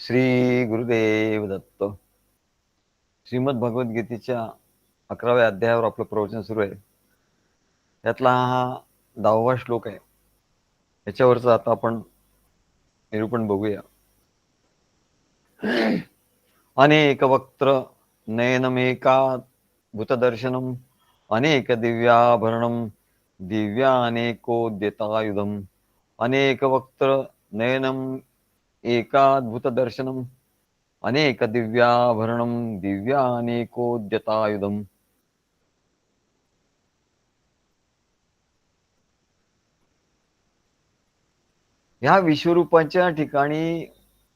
श्री गुरुदेव दत्त. श्रीमद भगवद्गीतेच्या 11व्या अध्यायावर आपलं प्रवचन सुरू आहे. त्यातला हा 10वा श्लोक आहे. याच्यावरचं आता आपण निरूपण बघूया. अनेक वक्त्र नयनमेका भूतदर्शनम अनेक दिव्याभरणम दिव्यानेकोद्यतायुधम अनेक वक्त्र नयनम एकाद्भुतदर्शनम अनेक दिव्याभरणम दिव्यानेकोद्यतायुधम. ह्या विश्वरूपाच्या ठिकाणी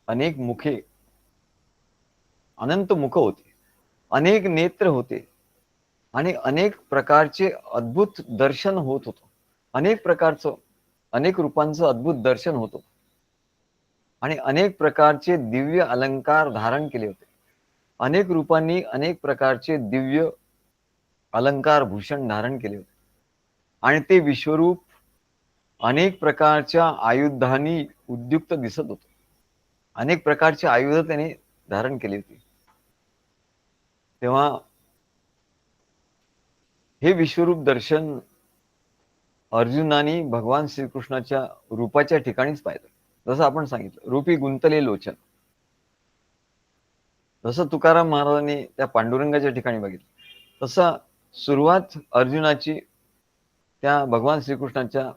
अनेक मुखे, अनंत मुख होते, अनेक नेत्र होते आणि अनेक प्रकारचे अद्भुत दर्शन होत होतं. अनेक प्रकारचं, अनेक रूपांचं अद्भुत दर्शन होत होतं आणि अनेक प्रकारचे दिव्य अलंकार धारण केले होते. अनेक रूपांनी अनेक प्रकारचे दिव्य अलंकार भूषण धारण केले होते आणि ते विश्वरूप अनेक प्रकारच्या आयुधांनी उद्युक्त दिसत होतं. अनेक प्रकारचे आयुध त्याने धारण केली होती. तेव्हा हे विश्वरूप दर्शन अर्जुनाने भगवान श्रीकृष्णाच्या रूपाच्या ठिकाणीच पाहिलं. जसं आपण सांगितलं, रूपी गुंतले लोचन. जसं तुकाराम महाराजांनी त्या पांडुरंगाच्या ठिकाणी बघितलं, तसं सुरुवात अर्जुनाची त्या भगवान श्रीकृष्णाच्या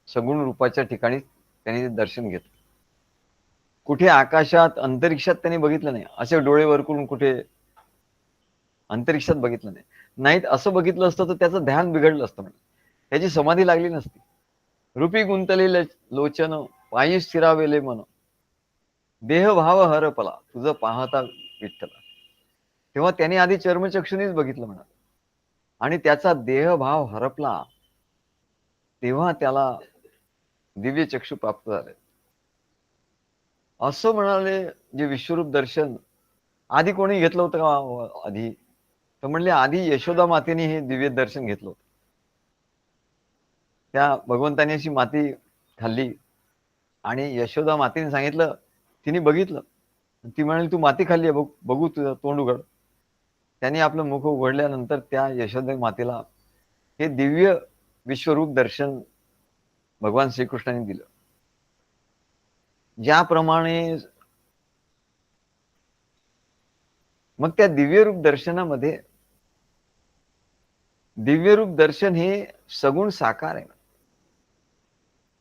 सगुण रूपाच्या ठिकाणी त्यांनी दर्शन घेतलं. कुठे आकाशात अंतरिक्षात त्यांनी बघितलं नाही, असे डोळे वर करून कुठे अंतरिक्षात बघितलं नाही. नाहीत असं बघितलं असतं तर त्याचं ध्यान बिघडलं असतं, म्हणजे त्याची समाधी लागली नसती. रूपी गुंतले लोचन पायी स्थिरावेले मन देह भाव हरपला तुझं पाहता विठ्ठला. तेव्हा त्याने आधी चर्मचक्षुनीच बघितलं म्हणा आणि त्याचा देहभाव हरपला, तेव्हा त्याला दिव्य चक्षु प्राप्त झाले. असं म्हणाले जे विश्वरूप दर्शन आधी कोणी घेतलं होतं का? आधी तर म्हणले आधी यशोदा मातेने हे दिव्य दर्शन घेतलं होतं. त्या भगवंतानी अशी माती खाल्ली आणि यशोदा मातेने सांगितलं, तिने बघितलं, ती म्हणाली तू माती खाल्ली आहे, बघू तुझं तोंड उघड. त्याने आपलं मुख उघडल्यानंतर त्या यशोदा मातेला हे दिव्य विश्वरूप दर्शन भगवान श्रीकृष्णाने दिलं. ज्याप्रमाणे मग त्या दिव्यरूप दर्शनामध्ये दिव्यरूप दर्शन हे सगुण साकार आहे.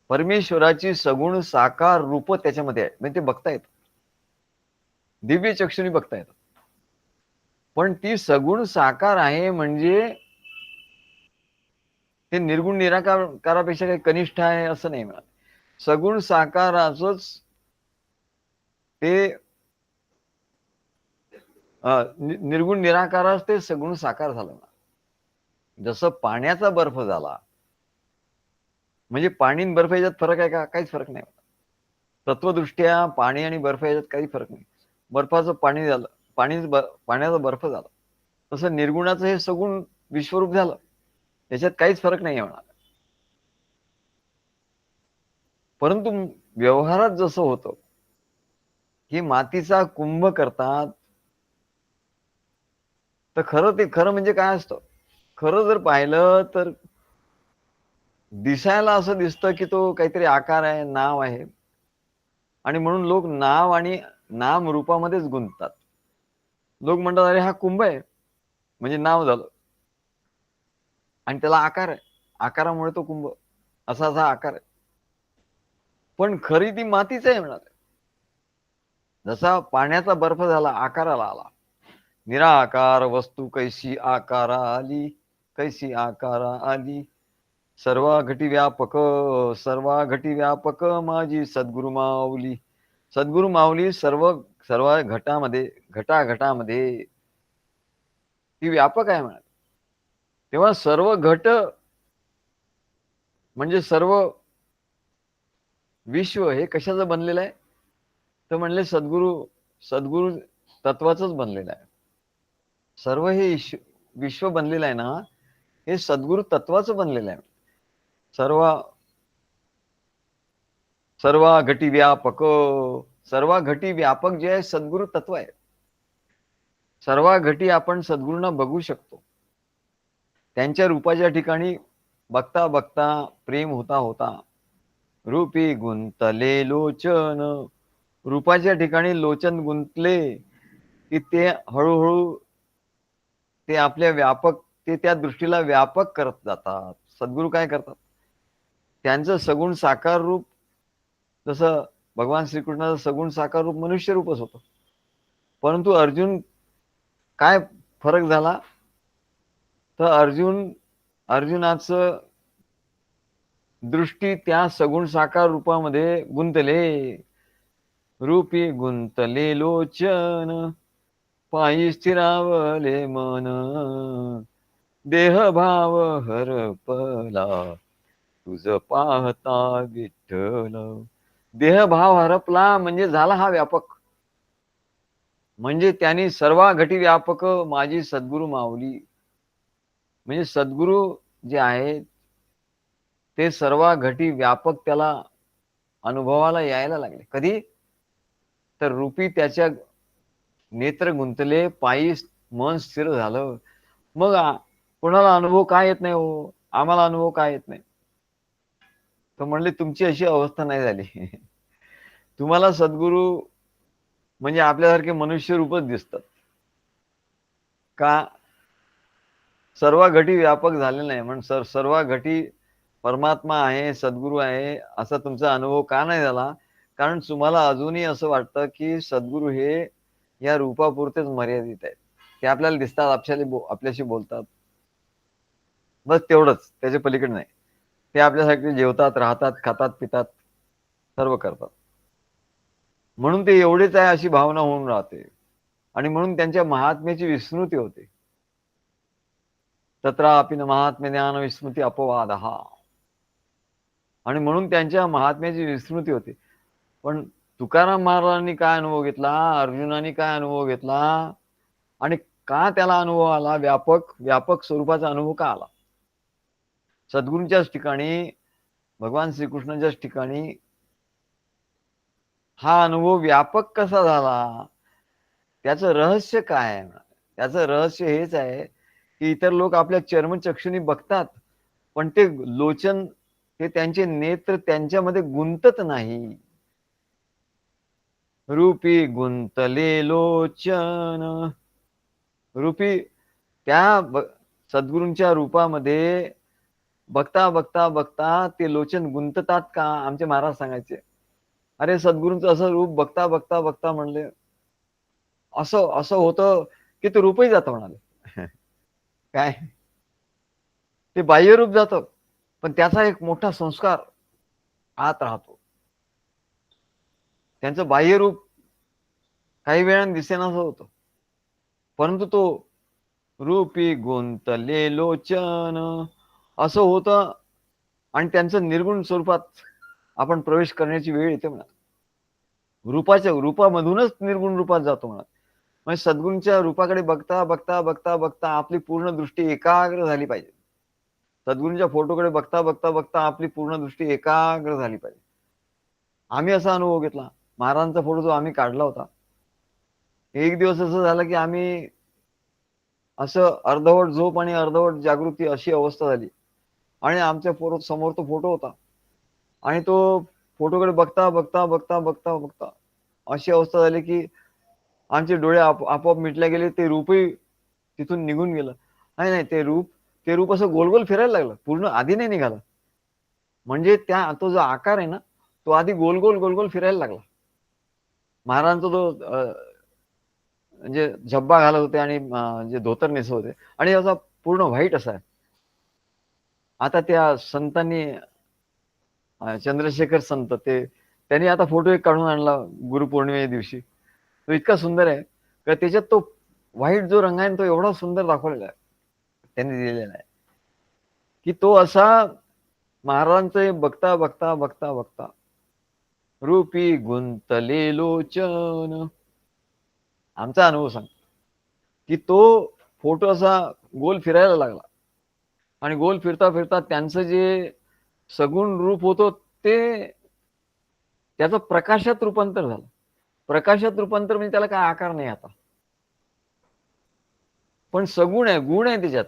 परमेश्वराची सगुण साकार रूप त्याच्यामध्ये आहे, म्हणजे ते बघता येतं, दिव्य चक्षुनी बघता येतं. पण ती सगुण साकार आहे म्हणजे ते निर्गुण निराकारापेक्षा काही कनिष्ठ आहे असं नाही म्हणा. सगुण साकाराचंच ते निर्गुण निराकाराच ते सगुण साकार झालं ना. जसं पाण्याचा बर्फ झाला म्हणजे पाणी आणि बर्फ याच्यात फरक आहे का? काहीच फरक नाही. तत्वदृष्ट्या पाणी आणि बर्फ याच्यात काही फरक नाही. बर्फाचं पाणी झालं, पाण्याचा बर्फ झाला, तसं निर्गुणाचं हे सगुण विश्वरूप झालं, याच्यात काहीच फरक नाही म्हणा. परंतु व्यवहारात जसं होतं की मातीचा कुंभ करतात, तर खरं म्हणजे काय असतं? खरं जर पाहिलं तर दिसायला असं दिसतं की तो काहीतरी आकार आहे, नाव आहे, आणि म्हणून लोक नाव आणि नाम रूपामध्येच गुंततात. लोक म्हणतात अरे हा कुंभ आहे म्हणजे नाव झालं आणि त्याला आकार आहे, आकारामुळे तो कुंभ, असा असा आकार आहे. पण खरी ती मातीच आहे म्हणाले. जसा पाण्याचा बर्फ झाला, आकाराला आला, निराकार वस्तू कैसी आकारा आली, कैसी आकारा आली, सर्वा घटी व्यापक, सर्वा घटी व्यापक माझी सद्गुरु माऊली. सद्गुरु माऊली सर्व सर्व घटामध्ये, घटाघटामध्ये ती व्यापक आहे म्हणा. तेव्हा सर्व घट म्हणजे सर्व विश्व हे कशाचं बनलेलं आहे? तर म्हणले सद्गुरु तत्वाचंच बनलेलं आहे. सर्व हे विश्व बनलेलं आहे ना, हे सद्गुरु तत्वाचं बनलेलं आहे. सर्व घटी व्यापक सर्व घटी व्यापक जे आहे सद्गुरु तत्व आहे. सर्व घटी आपण सद्गुरूंना बघू शकतो. त्यांच्या रूपाच्या ठिकाणी बघता बघता प्रेम होता होता रूपी गुंतले लोचन. रूपाच्या ठिकाणी लोचन गुंतले की ते हळूहळू ते आपल्या व्यापक ते त्या दृष्टीला व्यापक करत जातात. सद्गुरू काय करतात, त्यांचं सगुण साकार रूप, जसं भगवान श्रीकृष्णाचं सगुण साकार रूप मनुष्य रूपच होतं. परंतु अर्जुन काय फरक झाला, तर अर्जुनाचं दृष्टी त्या सगुण साकार रूपामध्ये गुंतले. रूपी गुंतले लोचन पायी स्थिरावले मन. देह भाव हरपला तुझ पाहता विठ्ठल. देह भाव हरपला म्हणजे झाला हा व्यापक. म्हणजे त्यांनी सर्व घटी व्यापक माझी सद्गुरु माऊली. म्हणजे सद्गुरु जे आहे ते सर्व घटी व्यापक त्याला अनुभवाला यायला लागले. कधी, तर रूपी त्याच्या नेत्र गुंतले, पायी मन स्थिर झालं. मग कोणाला अनुभव काय येत नाही हो, आम्हाला अनुभव काय येत नाही. तर म्हणले तुमची अशी अवस्था नाही झाली. तुम्हाला सद्गुरू म्हणजे आपल्यासारखे मनुष्य रूपच दिसतात का, सर्व घटी व्यापक झाले नाही. म्हणून सर्व घटी परमात्मा आहे, सद्गुरू आहे असा तुमचा अनुभव का नाही झाला, कारण तुम्हाला अजूनही असं वाटतं की सद्गुरू हे या रूपापुरतेच मर्यादित आहेत. ते आपल्याला दिसतात, आपल्याशी बोलतात, बस तेवढंच, त्याच्या पलीकडे नाही. ते आपल्यासाठी जेवतात, राहतात, खातात, पितात, सर्व करतात. म्हणून ते एवढेच आहे अशी भावना होऊन राहते. आणि म्हणून त्यांच्या महात्म्याची विस्मृती होते. तत्रापि न महात्म्य ज्ञान विस्मृती अपवाद हा. आणि म्हणून त्यांच्या महात्म्याची विस्मृती होते. पण तुकाराम महाराजांनी काय अनुभव घेतला, अर्जुनाने काय अनुभव घेतला, आणि का त्याला अनुभव आला, व्यापक स्वरूपाचा अनुभव का आला. सद्गुरूंच्याच ठिकाणी, भगवान श्रीकृष्णाच्याच ठिकाणी हा अनुभव व्यापक कसा झाला, त्याचं रहस्य काय आहे. त्याचं रहस्य हेच आहे की इतर लोक आपल्या चर्मचक्षुनी बघतात, पण ते लोचन, ते त्यांचे नेत्र त्यांच्यामध्ये गुंतत नाही. रूपी गुंतले लोचन. रूपी त्या सद्गुरूंच्या रूपामध्ये बघता बघता बघता ते लोचन गुंततात का. आमचे महाराज सांगायचे, अरे सद्गुरूंचं असं रूप बघता बघता बघता म्हणले असं असं होतं की ते रूपही जातं म्हणाले. काय, ते बाह्य रूप जातं, पण त्याचा एक मोठा संस्कार आत राहतो. त्यांचं बाह्य रूप काही वेळाने दिसेनासं होतं, परंतु तो रूपी गुंतले लोचन असं होतं. आणि त्यांचं निर्गुण स्वरूपात आपण प्रवेश करण्याची वेळ येते म्हणा. रूपामधूनच निर्गुण रूपात जातो म्हणा. म्हणजे सद्गुरूंच्या रूपाकडे बघता बघता बघता बघता आपली पूर्ण दृष्टी एकाग्र झाली पाहिजे. सद्गुरूंच्या फोटोकडे बघता बघता बघता आपली पूर्ण दृष्टी एकाग्र झाली पाहिजे. आम्ही असा अनुभव घेतला. महाराजांचा फोटो जो आम्ही काढला होता, एक दिवस असं झालं की आम्ही असं अर्धवट झोप आणि अर्धवट जागृती अशी अवस्था झाली. आणि आमच्या समोर तो फोटो होता, आणि तो फोटोकडे बघता बघता बघता बघता बघता अशी अवस्था झाली की आमचे डोळे आपोआप मिटले गेले. ते रूपही तिथून निघून गेलं. नाही नाही, ते रूप असं गोल गोल फिरायला लागलं, पूर्ण आधी नाही निघालं. म्हणजे तो जो आकार आहे ना, तो आधी गोल गोल गोल गोल फिरायला लागला. महाराजांचा तो म्हणजे झब्बा घालत होते आणि जे धोतर नेसत होते, आणि असा पूर्ण व्हाईट असा आहे. आता त्या संतांनी, चंद्रशेखर संत, त्यांनी आता फोटो एक काढून आणला गुरुपौर्णिमे दिवशी. तो इतका सुंदर आहे का त्याच्यात तो व्हाईट जो रंग आहे तो एवढा सुंदर दाखवलेला आहे, त्यांनी दिलेला आहे की तो असा महाराजांचं बघता बघता बघता बघता रूपी गुंतले लोचन. आमचा अनुभव सांग की तो फोटो असा गोल फिरायला लागला, आणि गोल फिरता फिरता त्यांचं जे सगुण रूप होतं ते त्याचं प्रकाशात रूपांतर झालं. प्रकाशात रूपांतर म्हणजे त्याला काय आकार नाही आता, पण सगुण आहे, गुण आहे त्याच्यात,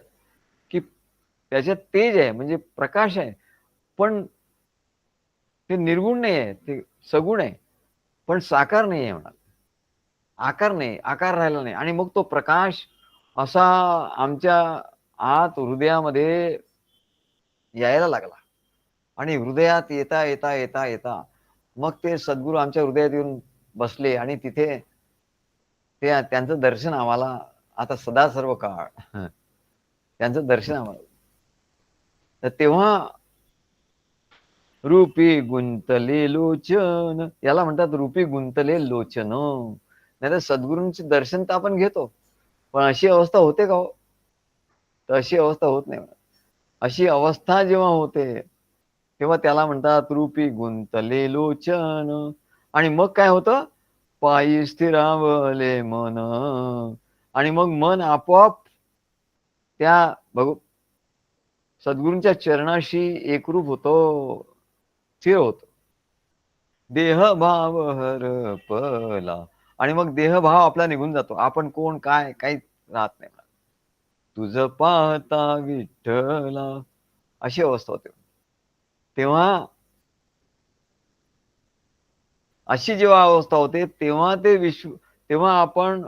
की त्याच्यात तेज आहे म्हणजे प्रकाश आहे, पण ते निर्गुण नाही आहे, ते सगुण आहे, पण साकार नाही आहे म्हणा, आकार नाही, आकार राहिला नाही. आणि मग तो प्रकाश असा आमच्या आत हृदयामध्ये यायला लागला, आणि हृदयात येता येता येता येता मग ते सद्गुरू आमच्या हृदयात येऊन बसले, आणि तिथे ते त्यांचं दर्शन आम्हाला आता सदा सर्व काळ त्यांचं दर्शन आम्हाला. तर तेव्हा रूपी गुंतले लोचन, याला म्हणतात रूपी गुंतले लोचन. नाहीतर सद्गुरूंचे दर्शन तर आपण घेतो, पण अशी अवस्था होते का हो? तर अशी अवस्था होत नाही. अशी अवस्था जेव्हा होते तेव्हा त्याला म्हणतात रूपी गुंतले लोचन. आणि मग काय होतं? पायी स्थिरावले मन, आणि मग मन आपोआप त्या सद्गुरूंच्या चरणाशी एकरूप होतो, स्थिर होतो. देहभाव हरपला, आणि मग देहभाव आपला निघून जातो. आपण कोण काय काही राहत नाही. तुझ पाहता विठ्ठला, अशी अवस्था होते. तेव्हा अशी जेव्हा अवस्था होते तेव्हा ते तेव्हा आपण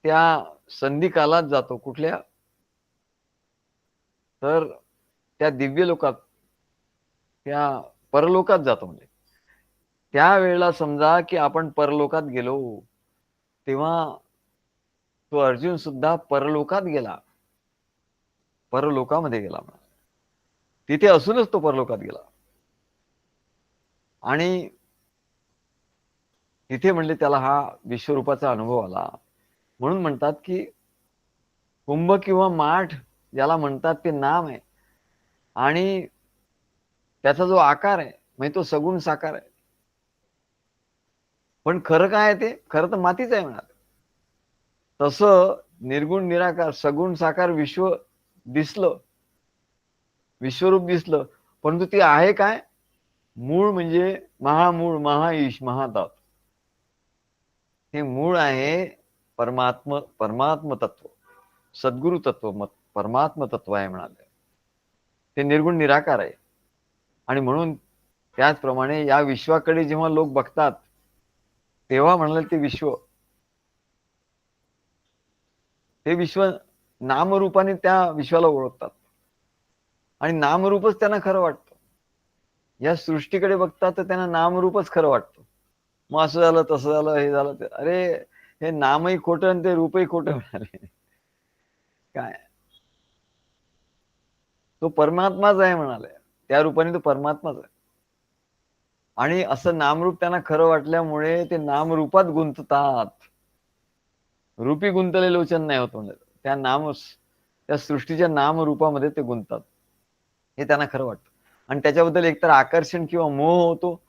त्या संधी कालात जातो. कुठल्या? तर त्या दिव्य लोकात, त्या परलोकात जातो. म्हणजे त्यावेळेला समजा की आपण परलोकात गेलो, तेव्हा तो अर्जुन सुद्धा परलोकात गेला, परलोकामध्ये गेला. तिथे असूनच तो परलोकात गेला. आणि तिथे म्हणले त्याला हा विश्वरूपाचा अनुभव आला. म्हणून म्हणतात की कुंभ किंवा माठ ज्याला म्हणतात ते नाम आहे, आणि त्याचा जो आकार आहे म्हणजे तो सगुण साकार आहे. पण खरं काय आहे? ते खरं तर मातीच आहे म्हणा. तसं निर्गुण निराकार सगुण साकार विश्व दिसलं, विश्वरूप दिसलं, परंतु ते आहे काय? मूळ म्हणजे महामूळ, महाईश, महादात. हे मूळ आहे परमात्म तत्व, सद्गुरु तत्व, परमात्म तत्व आहे म्हणाले. ते निर्गुण निराकार आहे. आणि म्हणून त्याचप्रमाणे या विश्वाकडे जेव्हा लोक बघतात तेव्हा म्हणाले ते विश्व नामरूपाने त्या विश्वाला ओळखतात, आणि नामरूपच त्यांना खरं वाटतं. या सृष्टीकडे बघतात तर त्यांना नामरूपच खरं वाटतं. मग असं झालं, तसं झालं, हे झालं, ते अरे हे नामही खोटं आणि ते रूपही खोटं म्हणाले. काय? तो परमात्माच आहे म्हणाले, त्या रूपाने तो परमात्माच आहे. आणि असं नामरूप त्यांना खरं वाटल्यामुळे ते नामरूपात गुंततात. रूपी गुंतले लोचन नाही होत म्हणजे त्या सृष्टीच्या नामरूपामध्ये ते गुंततात, हे त्यांना खरं वाटतं. आणि त्याच्याबद्दल एकतर आकर्षण किंवा मोह होतो,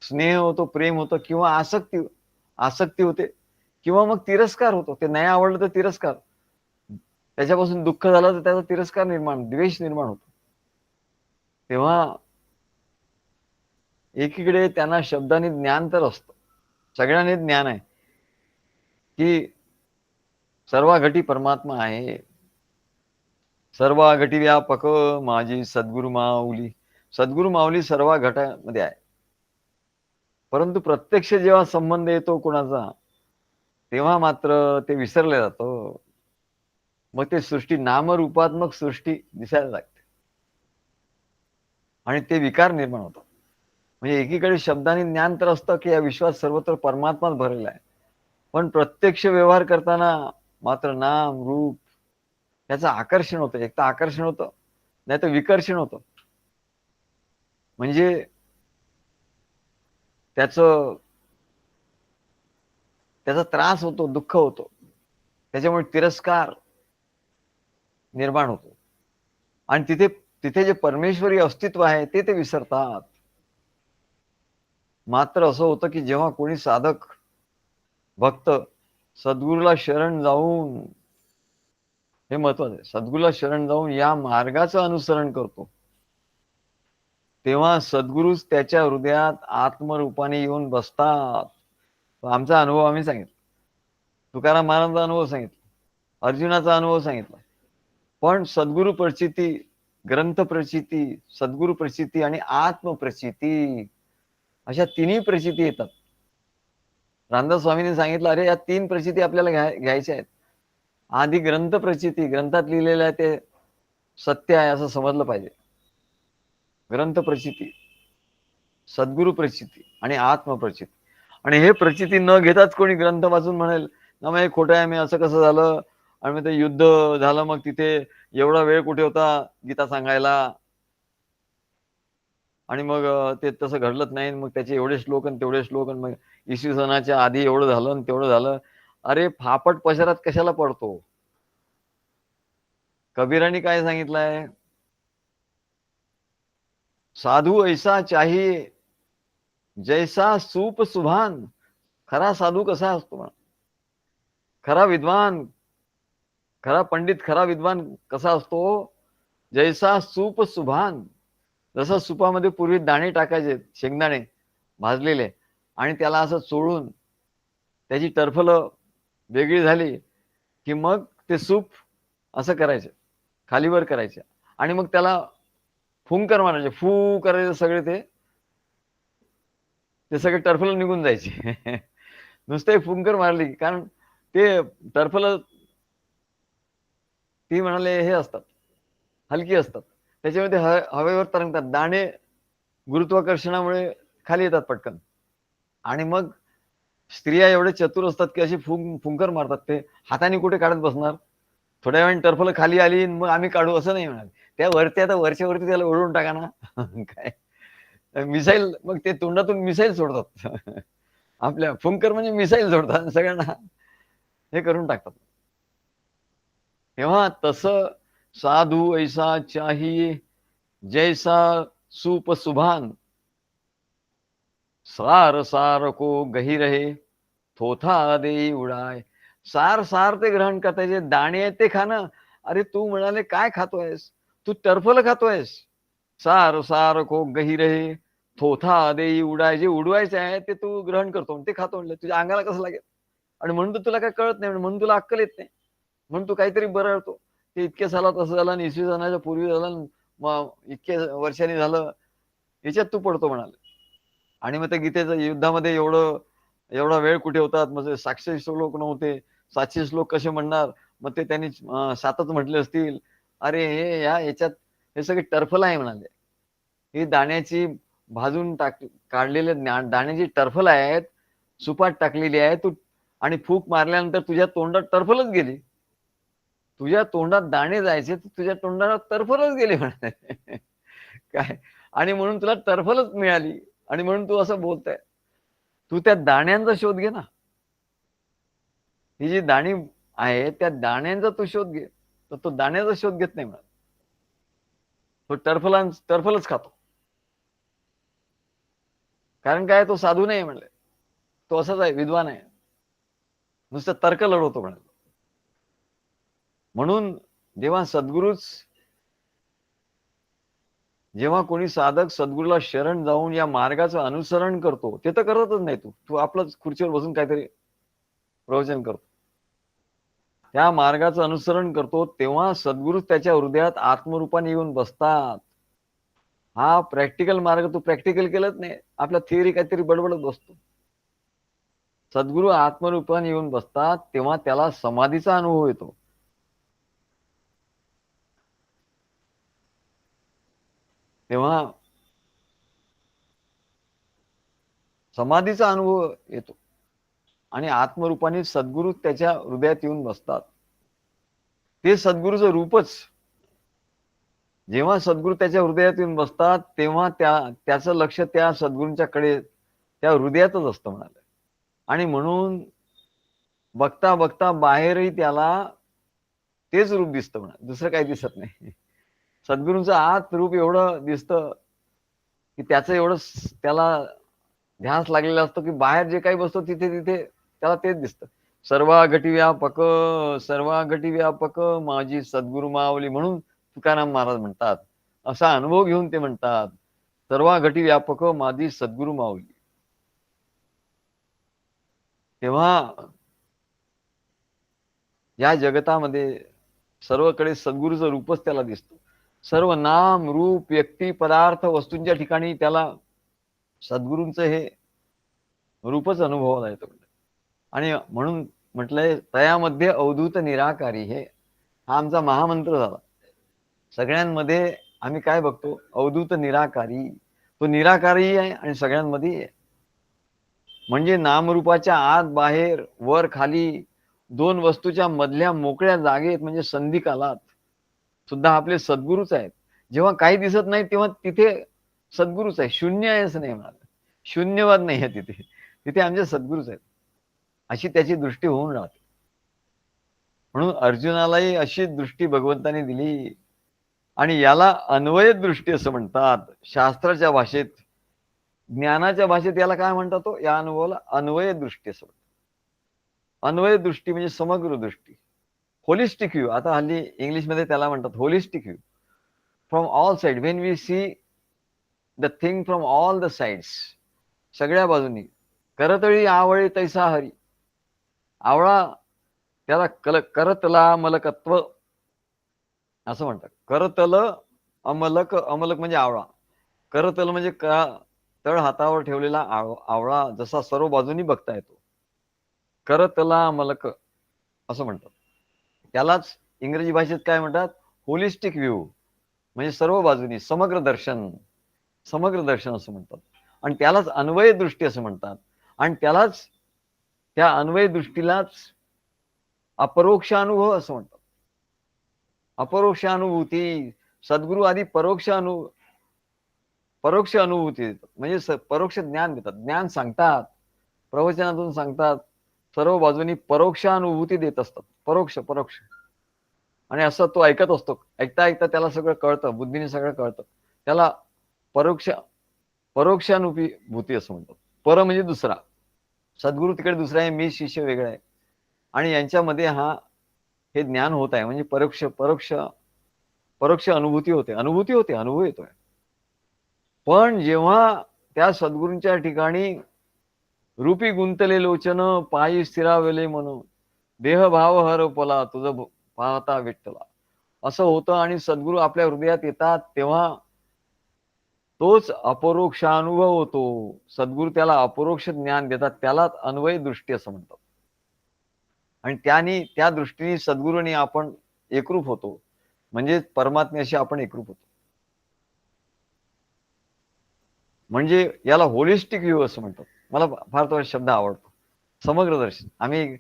स्नेह होतो, प्रेम होतो, किंवा आसक्ती होते, किंवा मग तिरस्कार होतो. ते नाही आवडलं तर तिरस्कार, त्याच्यापासून दुःख झालं तर त्याचा तिरस्कार निर्माण, द्वेष निर्माण होतो. तेव्हा एकीकडे त्यांना शब्दाने ज्ञान तर असतं, सगळ्यांनी ज्ञान आहे की सर्व घटी परमात्मा आहे, सर्व घटी व्यापक माझी सद्गुरु माऊली. सद्गुरु माऊली सर्व घटामध्ये आहे. परंतु प्रत्यक्ष जेव्हा संबंध येतो कोणाचा, तेव्हा मात्र ते विसरले जातं. मग ते सृष्टी नामरूपात्मक सृष्टी दिसायला लागते, आणि ते विकार निर्माण होतात. म्हणजे एकीकडे शब्दाने ज्ञान तर असतं की या विश्वात सर्वत्र परमात्माच भरलेला आहे, पण प्रत्यक्ष व्यवहार करताना मात्र नाम रूप त्याचं आकर्षण होतं. एक तर आकर्षण होतं, नाही तर विकर्षण होतं. म्हणजे त्याचा त्रास होतो, दुःख होतो, त्याच्यामुळे तिरस्कार निर्माण होतो, आणि तिथे तिथे जे परमेश्वरी अस्तित्व आहे ते विसरतात. मात्र असं होतं की जेव्हा कोणी साधक भक्त सद्गुरूला शरण जाऊन, हे महत्वाचं आहे, सद्गुरूला शरण जाऊन या मार्गाचं अनुसरण करतो, तेव्हा सद्गुरूच त्याच्या हृदयात आत्मरूपाने येऊन बसतात. आमचा अनुभव आम्ही सांगितला, तुकाराम महाराजांचा अनुभव सांगितला, अर्जुनाचा अनुभव सांगितला. पण सद्गुरु प्रचिती, ग्रंथ प्रचिती, सद्गुरु प्रचिती आणि आत्मप्रचिती अशा तिन्ही प्रचिती येतात. रामदास स्वामींनी सांगितलं, अरे या 3 प्रचिती आपल्याला घ्यायच्या आहेत. आधी ग्रंथ प्रचिती, ग्रंथात लिहिलेलं आहे ते सत्य आहे असं समजलं पाहिजे. ग्रंथ प्रचिती, सद्गुरु प्रचिती आणि आत्मप्रचिती. आणि हे प्रचिती न घेताच कोणी ग्रंथ वाचून म्हणेल ना, मग हे खोटं आहे, मी असं कसं झालं, आणि मग ते युद्ध झालं, मग तिथे एवढा वेळ कुठे होता गीता सांगायला, आणि मग ते तसं घडलंच नाही, मग त्याचे एवढे श्लोक आणि तेवढे श्लोक, आणि मग इसवी सनाच्या आधी एवढं झालं आणि तेवढं झालं. अरे फापट पशरात कशाला पडतो? कबीराने काय सांगितलंय? साधू ऐसा चाहिए जैसा सूप सुभान. खरा साधू कसा असतो म्हणा, खरा विद्वान, खरा पंडित, खरा विद्वान कसा असतो? जैसा सूप सुभान. जसं सुपामध्ये पूर्वी दाणे टाकायचे, शेंगदाणे भाजलेले, आणि त्याला असं चोळून त्याची टरफलं वेगळी झाली की मग ते सूप असं करायचं, खालीवर करायचं, आणि मग त्याला फुंकर मारायचे, फू करायचे, सगळे ते सगळे टरफल निघून जायचे. नुसते फुंकर मारली, कारण ते टरफल ती म्हणाले हे असतात, हलकी असतात, त्याच्यामध्ये हवेवर तरंगतात, दाणे गुरुत्वाकर्षणामुळे खाली येतात पटकन. आणि मग स्त्रिया एवढे चतुर असतात की अशी फुंकर मारतात, ते हाताने कुठे काढत बसणार, थोड्या वेळाने टरफल खाली आली मग आम्ही काढू असं नाही म्हणाल. त्या वरती आता वरच्या त्याला ओढून टाका ना. काय मिसाईल, मग ते तोंडातून मिसाईल सोडतात. आपल्या फुंकर म्हणजे मिसाईल सोडतात, सगळ्यांना हे करून टाकतात. तेव्हा तसं साधू ऐसा चाहिए जैसा सूप सुभान. सार सार को गही रहे थोथा दे उडाय. सार सार ते ग्रहण करता, जे दाणे आहेत ते खाणं. अरे तू म्हणाले काय खातोयस? तू टरफल खातोयस. सार सार को गही रहे थोथा दे उडाय. जे उडवायचे आहे ते तू ग्रहण करतो, ते खातो. म्हणलं तुझ्या अंगाला कसं लागेल? आणि म्हणून तर तुला काय कळत नाही, म्हणून तुला अक्कल येत नाही, म्हणून तू काहीतरी बरळतो. ते इतके सालात असं झालं, आणि इसवी सनाच्या पूर्वी झालं, मग इतक्या वर्षांनी झालं, याच्यात तू पडतो म्हणाले. आणि मग त्या गीतेच्या युद्धामध्ये एवढा वेळ कुठे होतात? मग 700 श्लोक नव्हते, 700 श्लोक कसे म्हणणार? मग ते त्यांनी 7च म्हटले असतील. अरे हे याच्यात हे सगळे टर्फल आहे म्हणाले. ही दाण्याची भाजून काढलेले दाण्याची टर्फल आहेत, सुपात टाकलेली आहे तू, आणि फूक मारल्यानंतर तुझ्या तोंडात टर्फलच गेली. तुझ्या तोंडात दाणे जायचे, तुझ्या तोंडाला टर्फलच गेली म्हणाले. काय? आणि म्हणून तुला टर्फलच मिळाली, आणि म्हणून तू असं बोलताय. तू त्या दाण्यांचा शोध घे ना. ही जी दाणी आहे त्या दाण्यांचा तू शोध घे. तर तो दाण्याचा शोध घेत नाही म्हणा, तो टर्फलच खातो. कारण काय, तो साधू नाही म्हणले, तो असाच आहे, विद्वान आहे, नुसतं तर्क लढवतो म्हणाले. म्हणून जेव्हा कोणी साधक सद्गुरूला शरण जाऊन या मार्गाचं अनुसरण करतो, ते तर करतच नाही, तू आपलंच खुर्चीवर बसून काहीतरी प्रवचन करतो, त्या मार्गाचं अनुसरण करतो, तेव्हा सद्गुरू त्याच्या हृदयात आत्मरूपाने येऊन बसतात. हा प्रॅक्टिकल मार्ग तू प्रॅक्टिकल केलंच नाही, आपल्या थिअरी काहीतरी बडबडत बसतो. सद्गुरू आत्मरूपाने येऊन बसतात, तेव्हा त्याला समाधीचा अनुभव येतो. तेव्हा समाधीचा अनुभव येतो, आणि आत्मरूपाने सद्गुरू त्याच्या हृदयात येऊन बसतात. ते सद्गुरूचं रूपच. जेव्हा सद्गुरू त्याच्या हृदयात येऊन बसतात, तेव्हा त्याचं लक्ष त्या सद्गुरूंच्याकडे, त्या हृदयातच असतं म्हणाले. आणि म्हणून बघता बघता बाहेरही त्याला तेच रूप दिसतं म्हणा, दुसरं काही दिसत नाही. सद्गुरूंचं आत रूप एवढं दिसतं की त्याचं एवढं त्याला ध्यास लागलेला असतो की बाहेर जे काही बसतो तिथे तिथे त्याला तेच दिसतं. सर्वा घटी व्यापक, सर्वा घटी व्यापक माझी सद्गुरु माऊली, म्हणून तुकाराम महाराज म्हणतात, असा अनुभव घेऊन ते म्हणतात, सर्वा घटी व्यापक माझी सद्गुरु माऊली. तेव्हा या जगतामध्ये सर्वकडे सद्गुरूचं रूपच त्याला दिसतं. सर्व नाम रूप व्यक्ती पदार्थ वस्तूंच्या ठिकाणी त्याला सद्गुरूंचं हे रूपच अनुभवायला येतं. आणि म्हणून म्हटलंय तयामध्ये अवधूत निराकारी, हे हा आमचा महामंत्र झाला. सगळ्यांमध्ये आम्ही काय बघतो? अवधूत निराकारी. तो निराकारी आहे आणि सगळ्यांमध्ये आहे. म्हणजे नामरूपाच्या आत बाहेर वर खाली दोन वस्तूच्या मधल्या मोकळ्या जागेत म्हणजे संधी कालात सुद्धा आपले सद्गुरूच आहेत. जेव्हा काही दिसत नाही तेव्हा तिथे सद्गुरूच आहे. शून्य आहे असं नाही म्हणाल. शून्यवाद नाही आहे तिथे. तिथे आमचे सद्गुरूच आहेत. अशी त्याची दृष्टी होऊन राहते. म्हणून अर्जुनालाही अशी दृष्टी भगवंताने दिली. आणि याला अन्वय दृष्टी असं म्हणतात शास्त्राच्या भाषेत. ज्ञानाच्या भाषेत याला काय म्हणतात? तो या अनुभवाला अन्वय दृष्टी असं म्हणतात. अन्वय दृष्टी म्हणजे समग्र दृष्टी, होलिस्टिक व्ह्यू. आता हल्ली इंग्लिशमध्ये त्याला म्हणतात holistic view. From all side, when we see the thing from all the sides, सगळ्या बाजूनी. करतळी आवळी तैसा हरी. आवळा त्याला करतला मलकत्व असं म्हणतात. करतल अमलक, अमलक म्हणजे आवळा. करतल म्हणजे तळ हातावर ठेवलेला आवळा जसा सर्व बाजूनी बघता येतो. करतला अमलक असं म्हणतात. त्यालाच इंग्रजी भाषेत काय म्हणतात? होलिस्टिक व्ह्यू, म्हणजे सर्व बाजूनी समग्र दर्शन. समग्र दर्शन असं म्हणतात. आणि त्यालाच अन्वय दृष्टी असं म्हणतात. आणि त्यालाच त्या अन्वय दृष्टीलाच अपरोक्ष अनुभव असं म्हणतात. अपरोक्ष अनुभूती. सद्गुरू आधी परोक्ष अनुभूती देतात, म्हणजे परोक्ष ज्ञान देतात. ज्ञान सांगतात, प्रवचनातून सांगतात, सर्व बाजूनी परोक्ष अनुभूती देत असतात. परोक्ष. आणि असं तो ऐकत असतो. ऐकता ऐकता त्याला सगळं कळतं, बुद्धीने सगळं कळतं. त्याला परोक्षानुभूती असं म्हणतात. पर म्हणजे दुसरा. सद्गुरू तिकडे दुसरा आहे, मी शिष्य वेगळा आहे. आणि यांच्यामध्ये हे ज्ञान होत आहे, म्हणजे परोक्ष अनुभूती होते. अनुभव येतोय. पण जेव्हा त्या सद्गुरूंच्या ठिकाणी रूपी गुंतले लोचन पायी स्थिरावले म्हणून देहभाव हरपला तुझं पाहता विठ्ठला, असं होतं. आणि सद्गुरू आपल्या हृदयात येतात तेव्हा तोच अपरोक्ष अनुभव होतो. सद्गुरू त्याला अपरोक्ष ज्ञान देतात. त्यालाच अन्वय दृष्टी असं म्हणतात. आणि त्या दृष्टीने सद्गुरूने आपण एकरूप होतो, म्हणजे परमात्म्याशी आपण एकरूप होतो. म्हणजे याला होलिस्टिक व्ह्यू असं म्हणतात. मला फार तो शब्द आवडतो, समग्र दर्शन. आम्ही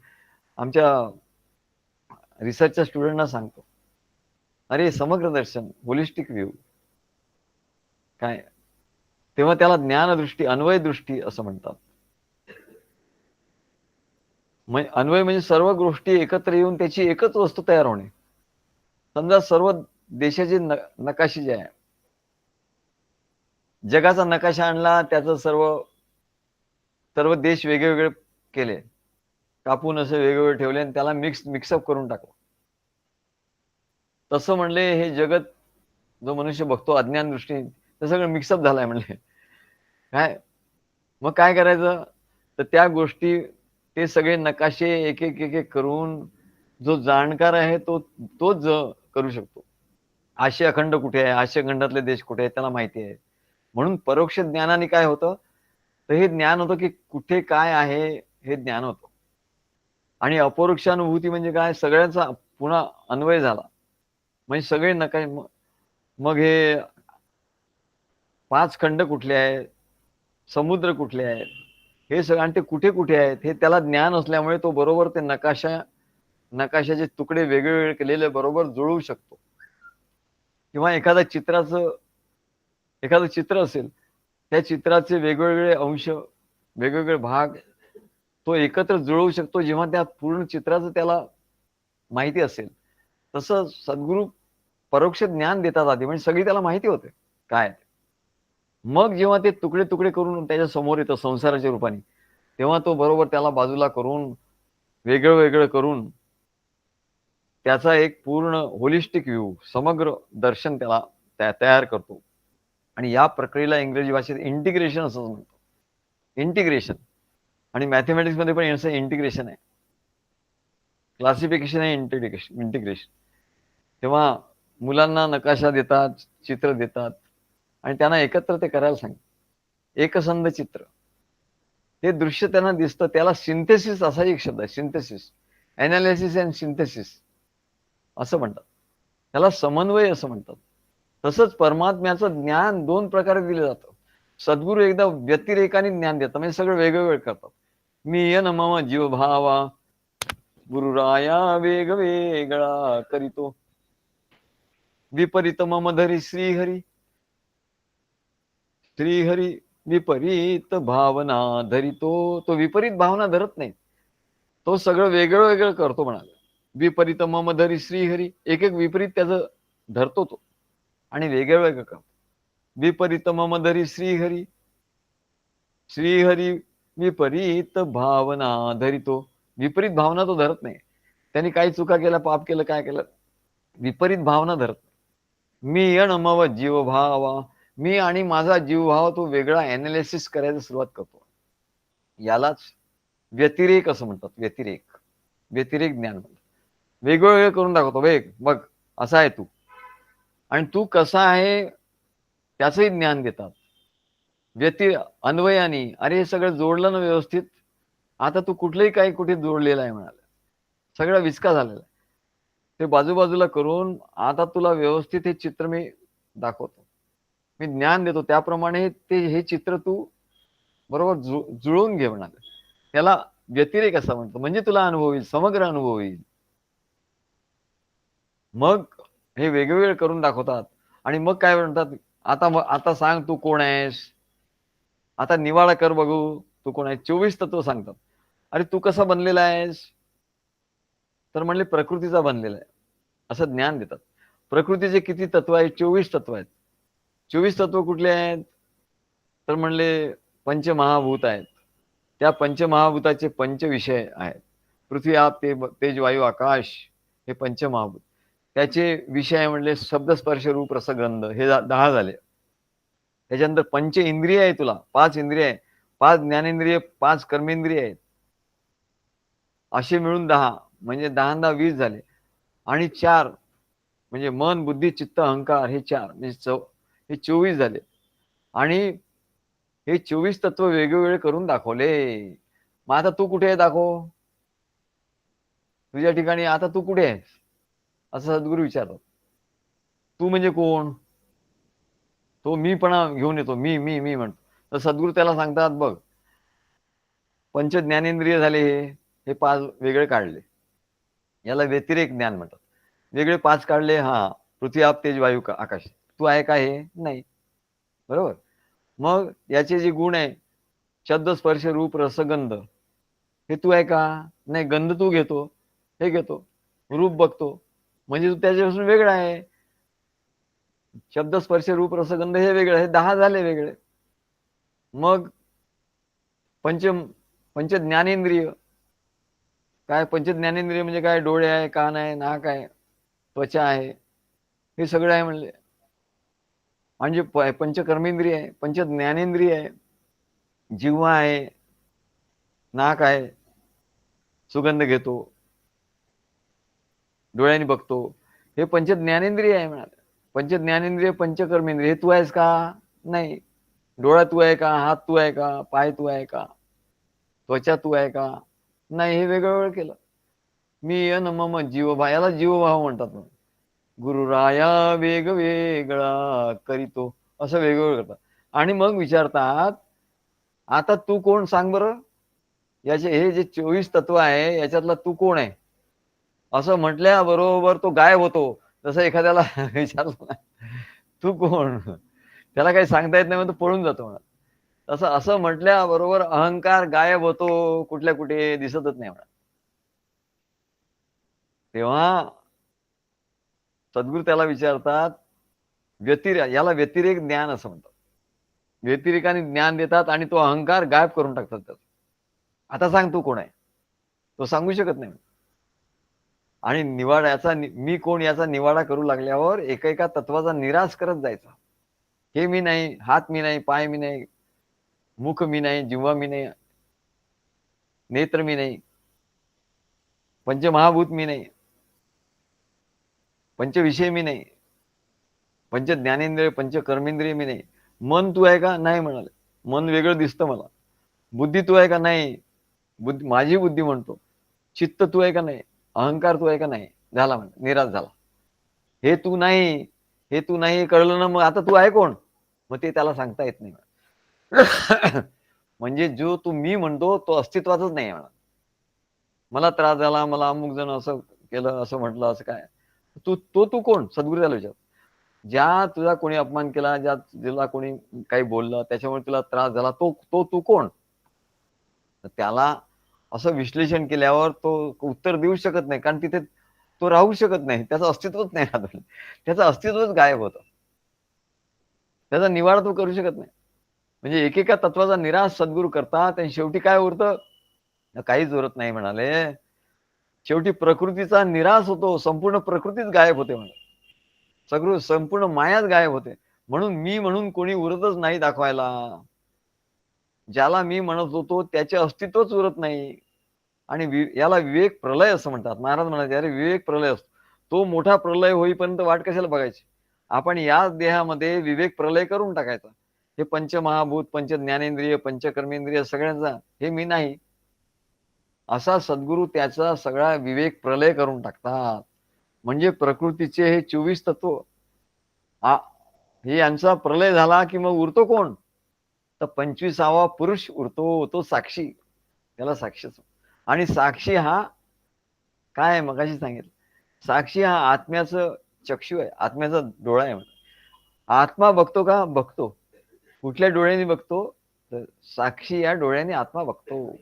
आमच्या रिसर्चच्या स्टुडंटना सांगतो, अरे समग्र दर्शन, होलिस्टिक व्ह्यू काय. तेव्हा त्याला ज्ञानदृष्टी, अन्वय दृष्टी असं म्हणतात. अन्वय म्हणजे सर्व गोष्टी एकत्र येऊन त्याची एकच वस्तू तयार होणे. समजा सर्व देशाचे नकाशे जे आहे, जगाचा नकाशा आणला, त्याचं सर्व देश वेगवेगळे केले, कापून असे वेगवेगळे ठेवले आणि त्याला मिक्सअप करून टाकलं. तसं म्हणले हे जगत जो मनुष्य बघतो अज्ञान दृष्टी, ते सगळं मिक्सअप झालंय म्हणले. काय मग काय करायचं? तर त्या गोष्टी, ते सगळे नकाशे एक एक करून जो जाणकार आहे तोच करू शकतो. आशिया खंड कुठे आहे, आशिया खंडातले देश कुठे आहेत, त्याला माहिती आहे. म्हणून परोक्ष ज्ञानाने काय होतं? तर हे ज्ञान होतं की कुठे काय आहे, हे ज्ञान होतं. आणि अपरोक्षानुभूती म्हणजे काय? सगळ्यांचा पुन्हा अन्वय झाला, म्हणजे सगळे नकाशे. मग हे 5 खंड कुठले आहेत, समुद्र कुठले आहेत, हे सगळं, आणि ते कुठे कुठे आहेत हे त्याला ज्ञान असल्यामुळे तो बरोबर ते नकाशाचे तुकडे वेगवेगळे केलेले बरोबर जुळवू शकतो. किंवा एखादं चित्र असेल, त्या चित्राचे वेगवेगळे अंश, वेगवेगळे भाग तो एकत्र जुळवू शकतो जेव्हा त्या पूर्ण चित्राचं त्याला माहिती असेल. तसं सद्गुरू परोक्ष ज्ञान देतात आधी, म्हणजे सगळी त्याला माहिती होते काय. मग जेव्हा ते तुकडे तुकडे करून त्याच्या समोर येतं संसाराच्या रूपाने, तेव्हा तो बरोबर त्याला बाजूला करून वेगळं वेगळं करून त्याचा एक पूर्ण होलिस्टिक व्ह्यू, समग्र दर्शन त्याला तयार करतो. आणि या प्रक्रियेला इंग्रजी भाषेत इंटिग्रेशन असं म्हणतो. इंटिग्रेशन आणि मॅथमॅटिक्स मध्ये पण याचं इंटिग्रेशन आहे, क्लासिफिकेशन आहे, इंटिग्रेशन. तेव्हा मुलांना नकाशा देतात, चित्र देतात आणि त्यांना एकत्र ते करायला सांगतात. एकसंध चित्र, हे दृश्य त्यांना दिसतं, त्याला सिंथेसिस असा एक शब्द आहे, सिंथेसिस, अनालिसिस अँड सिंथेसिस असं म्हणतात, त्याला समन्वय असं म्हणतात. तसंच परमात्म्याचं ज्ञान दोन प्रकारे दिलं जातं. सद्गुरू एकदा व्यतिरेकाने ज्ञान देतात, म्हणजे सगळं वेगवेगळं करतात. मी यन मम जीव भावा गुरुराया वेग वेगळा करीतो, विपरीत मम धरी श्रीहरी, श्रीहरी विपरीत भावना धरितो. तो विपरीत भावना धरत नाही, तो सगळं वेगळं वेगळं करतो म्हणाले. विपरीत मम धरी श्रीहरी, एक एक विपरीत त्याचं धरतो तो आणि वेगळं वेगळं करतो. विपरीत मम धरी श्रीहरी, श्रीहरी विपरीत भावना धरितो. विपरीत भावना तो धरत नाही, त्यांनी काही चुका केल्या, पाप केलं, काय केलं, विपरीत भावना धरत. मी यण मम जीव भावा, मी आणि माझा जीव भाव तो वेगळा अनालिसिस करायला सुरुवात करतो. यालाच व्यतिरेक असं म्हणतात. व्यतिरेक, व्यतिरेक ज्ञान म्हणतात. वेगवेगळे करून दाखवतो, वेग बघ असा आहे तू, आणि तू कसा आहे त्याचंही ज्ञान देतात. अन्वयानी, अरे हे सगळं जोडलं ना व्यवस्थित, आता तू कुठलंही काही कुठे जोडलेलं आहे म्हणाले, सगळा विचका झालेला आहे. ते बाजूबाजूला करून आता तुला व्यवस्थित हे चित्र मी दाखवतो, मी ज्ञान देतो, त्याप्रमाणे ते हे चित्र तू बरोबर जुळवून घे म्हणाले. त्याला व्यतिरेक असं म्हणतो, म्हणजे तुला अनुभव येईल, समग्र अनुभव येईल. मग हे वेगवेगळे करून दाखवतात आणि मग काय म्हणतात, आता सांग तू कोण आहेस, आता निवाडा कर बघू तू कोण आहे. 24 तत्व सांगतात. अरे तू कसा बनलेला आहेस, तर म्हणले प्रकृतीचा बनलेला आहे, असं ज्ञान देतात. प्रकृतीचे किती तत्व आहेत, 24 तत्व आहेत. 24 तत्व कुठले आहेत, तर म्हणले पंचमहाभूत आहेत. त्या पंचमहाभूताचे पंच विषय आहेत. पृथ्वी, आप, तेज, वायू, आकाश, हे पंचमहाभूत. त्याचे विषय म्हणले शब्द, स्पर्श, रूप, रस, गंध, हे 10 झाले. त्याच्यानंतर पंच इंद्रिय आहे, तुला 5 इंद्रिय आहे, 5 ज्ञानेंद्रिय, 5 कर्मेंद्रिय आहेत, असे मिळून 10, म्हणजे 10 20 झाले. आणि 4 म्हणजे मन, बुद्धी, चित्त, अहंकार, हे 4 म्हणजे हे 24 झाले. आणि हे 24 तत्व वेगवेगळे करून दाखवले. मग आता तू कुठे आहे, दाखव तुझ्या ठिकाणी, आता तू कुठे आहेस, असं सद्गुरू विचारतात. तू म्हणजे कोण, तो मीपणा घेऊन येतो, मी मी मी म्हणतो. तर सद्गुरू त्याला सांगतात, बघ पंच ज्ञानेंद्रिय झाले, हे 5 वेगळे काढले, याला व्यतिरेक ज्ञान म्हणतात. वेगळे 5 काढले, हा पृथ्वी, आप, तेज, वायू, आकाश, तू आहे का, हे नाही, बरोबर. मग याचे जे गुण आहे, शब्द, स्पर्श, रूप, रसगंध, हे तू आहे का, नाही. गंध तू घेतो, हे घेतो, रूप बघतो, म्हणजे तू त्याच्यापासून वेगळा आहे. शब्द, स्पर्श, रूप, रसगंध हे वेगळे, हे 10 झाले वेगळे. मग पंच ज्ञानेंद्रिय काय, पंच ज्ञानेंद्रिय म्हणजे काय, डोळे आहे, कान आहे, नाक आहे, त्वचा आहे, हे सगळं आहे म्हणले. म्हणजे पंच कर्मेंद्रिय आहे, पंच ज्ञानेंद्रिय आहे, जिव्हा आहे, नाक आहे, सुगंध घेतो, डोळ्यांनी बघतो, हे पंच ज्ञानेंद्रिय आहे म्हणाले. पंच ज्ञानेंद्रिय, पंच कर्मेंद्रिय, हे तू आहेस का, नाही. डोळा तू आहे का, हात तू आहे का, पाय तू आहे का, त्वचा तू आहे का, नाही. हे वेगळं वेगळं केलं. मी यन मम जीवभाव, याला जीवभाव म्हणतात. गुरुराया वेग वेगळा करीतो, असं वेगवेगळं करतात. आणि मग विचारतात, आता तू कोण सांग बरं, याचे हे जे 24 तत्व आहे याच्यातला तू कोण आहे, असं म्हटल्याबरोबर तो गायब होतो. जसं एखाद्याला विचारलं, तू कोण, त्याला काही सांगता येत नाही, मग तो पळून जातो म्हणा. तसं असं म्हटल्याबरोबर अहंकार गायब होतो, कुठल्या कुठे दिसतच नाही म्हणा. तेव्हा सद्गुरू त्याला विचारतात, याला व्यतिरेक ज्ञान असं म्हणतात. व्यतिरेकाने ज्ञान देतात आणि तो अहंकार गायब करून टाकतात त्याचा. आता सांग तू कोण आहे, तो सांगू शकत नाही. आणि निवाड्याचा, मी कोण याचा निवाडा करू लागल्यावर एकेका तत्वाचा निराश करत जायचा. हे मी नाही, हात मी नाही, पाय मी नाही, मुख मी नाही, जिव्हा मी नाही, नेत्र मी नाही, पंचमहाभूत मी नाही, पंचविषय मी नाही, पंच ज्ञानेंद्रिय पंच कर्मेंद्रिय मी नाही. मन तू आहे का? नाही म्हणाले. मन वेगळं दिसतं मला. बुद्धी तू आहे का? नाही. बुद्धी माझी बुद्धी म्हणतो. चित्त तू आहे का? नाही. अहंकार तू आहे का? नाही. झाला म्हणजे निराश झाला. हे तू नाही, हे तू नाही कळलं ना, मग आता तू आहे कोण? मग ते त्याला सांगता येत नाही. म्हणजे जो तू मी म्हणतो तो अस्तित्वातच नाही म्हणा. मला त्रास झाला, मला अमुक जण असं केलं, असं म्हटलं, असं काय, तू कोण? सद्गुरू त्याला विचार. ज्या तुझा कोणी अपमान केला, ज्या तुला कोणी काही बोललं, त्याच्यामुळे तुला त्रास झाला, तो तू कोण? त्याला असं विश्लेषण केल्यावर तो उत्तर देऊ शकत नाही, कारण तिथे तो राहू शकत नाही, त्याचं अस्तित्वच नाही राहत. त्याचं अस्तित्वच गायब होतं. त्याचा निवाडा तो करू शकत नाही. म्हणजे एकेका तत्वाचा निराश सद्गुरू करतात आणि शेवटी काय उरतं? काहीच उरत नाही म्हणाले. शेवटी प्रकृतीचा निराश होतो, संपूर्ण प्रकृतीच गायब होते म्हणे. सगळं संपूर्ण मायाच गायब होते. म्हणून मी म्हणून कोणी उरतच नाही दाखवायला. ज्याला मी म्हणत होतो त्याचे अस्तित्वच उरत नाही. आणि याला विवेक प्रलय असं म्हणतात. महाराज म्हणाले अरे विवेक प्रलय असतो. तो मोठा प्रलय होईपर्यंत वाट कशाला बघायची? आपण याच देहामध्ये विवेक प्रलय करून टाकायचा. हे पंचमहाभूत, पंच ज्ञानेंद्रिय, पंचकर्मेंद्रिय सगळ्यांचा हे मी नाही, असा सद्गुरू त्याचा सगळा विवेक प्रलय करून टाकतात. म्हणजे प्रकृतीचे हे 24 तत्व हे यांचा प्रलय झाला की मग उरतो कोण? तर 25वा पुरुष उरतो, तो साक्षी. त्याला साक्षीच. आणि साक्षी हा काय आहे? मगाशी सांगितलं, साक्षी हा आत्म्याचं चक्षु आहे, आत्म्याचा डोळा आहे. आत्मा बघतो का? बघतो. कुठल्या डोळ्याने बघतो? तर साक्षी या डोळ्याने आत्मा बघतो.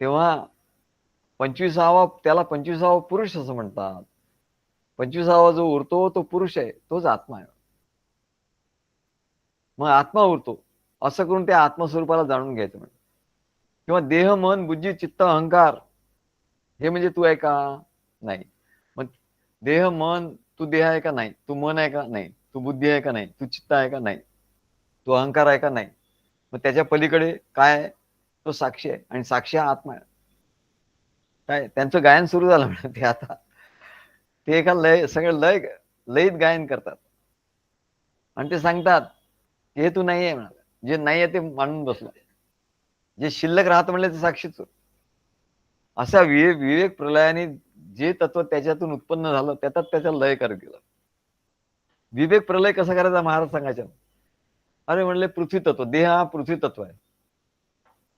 तेव्हा 25वा त्याला 25वा पुरुष असं म्हणतात. 25वा जो उरतो तो पुरुष आहे, तोच आत्मा आहे. मग आत्मा उरतो असं करून त्या आत्मस्वरूपाला जाणून घ्यायचं. म्हणजे किंवा देह, मन, बुद्धी, चित्त, अहंकार हे म्हणजे तू आहे का? नाही. मग देह, मन, तू देह आहे का? नाही. तू मन आहे का? नाही. तू बुद्धी आहे का? नाही. तू चित्त आहे का? नाही. तू अहंकार आहे का? नाही. मग त्याच्या पलीकडे काय आहे? तो साक्षी आहे. आणि साक्षी हा आत्मा आहे. काय त्यांचं गायन सुरू झालं म्हणजे ते आता ते एका सगळं लयीत गायन करतात आणि ते सांगतात हे तू नाही आहे म्हणा. जे नाही आहे ते मानून बसलं. जे शिल्लक राहत म्हणले ते साक्षीच. असा विवेक प्रलयाने जे तत्व त्याच्यातून उत्पन्न झालं त्याच्यात त्याचा लय करत गेला. विवेक प्रलय कसा करायचा महाराज सांगायचे. अरे म्हणले पृथ्वी तत्व, देह हा पृथ्वी तत्व आहे.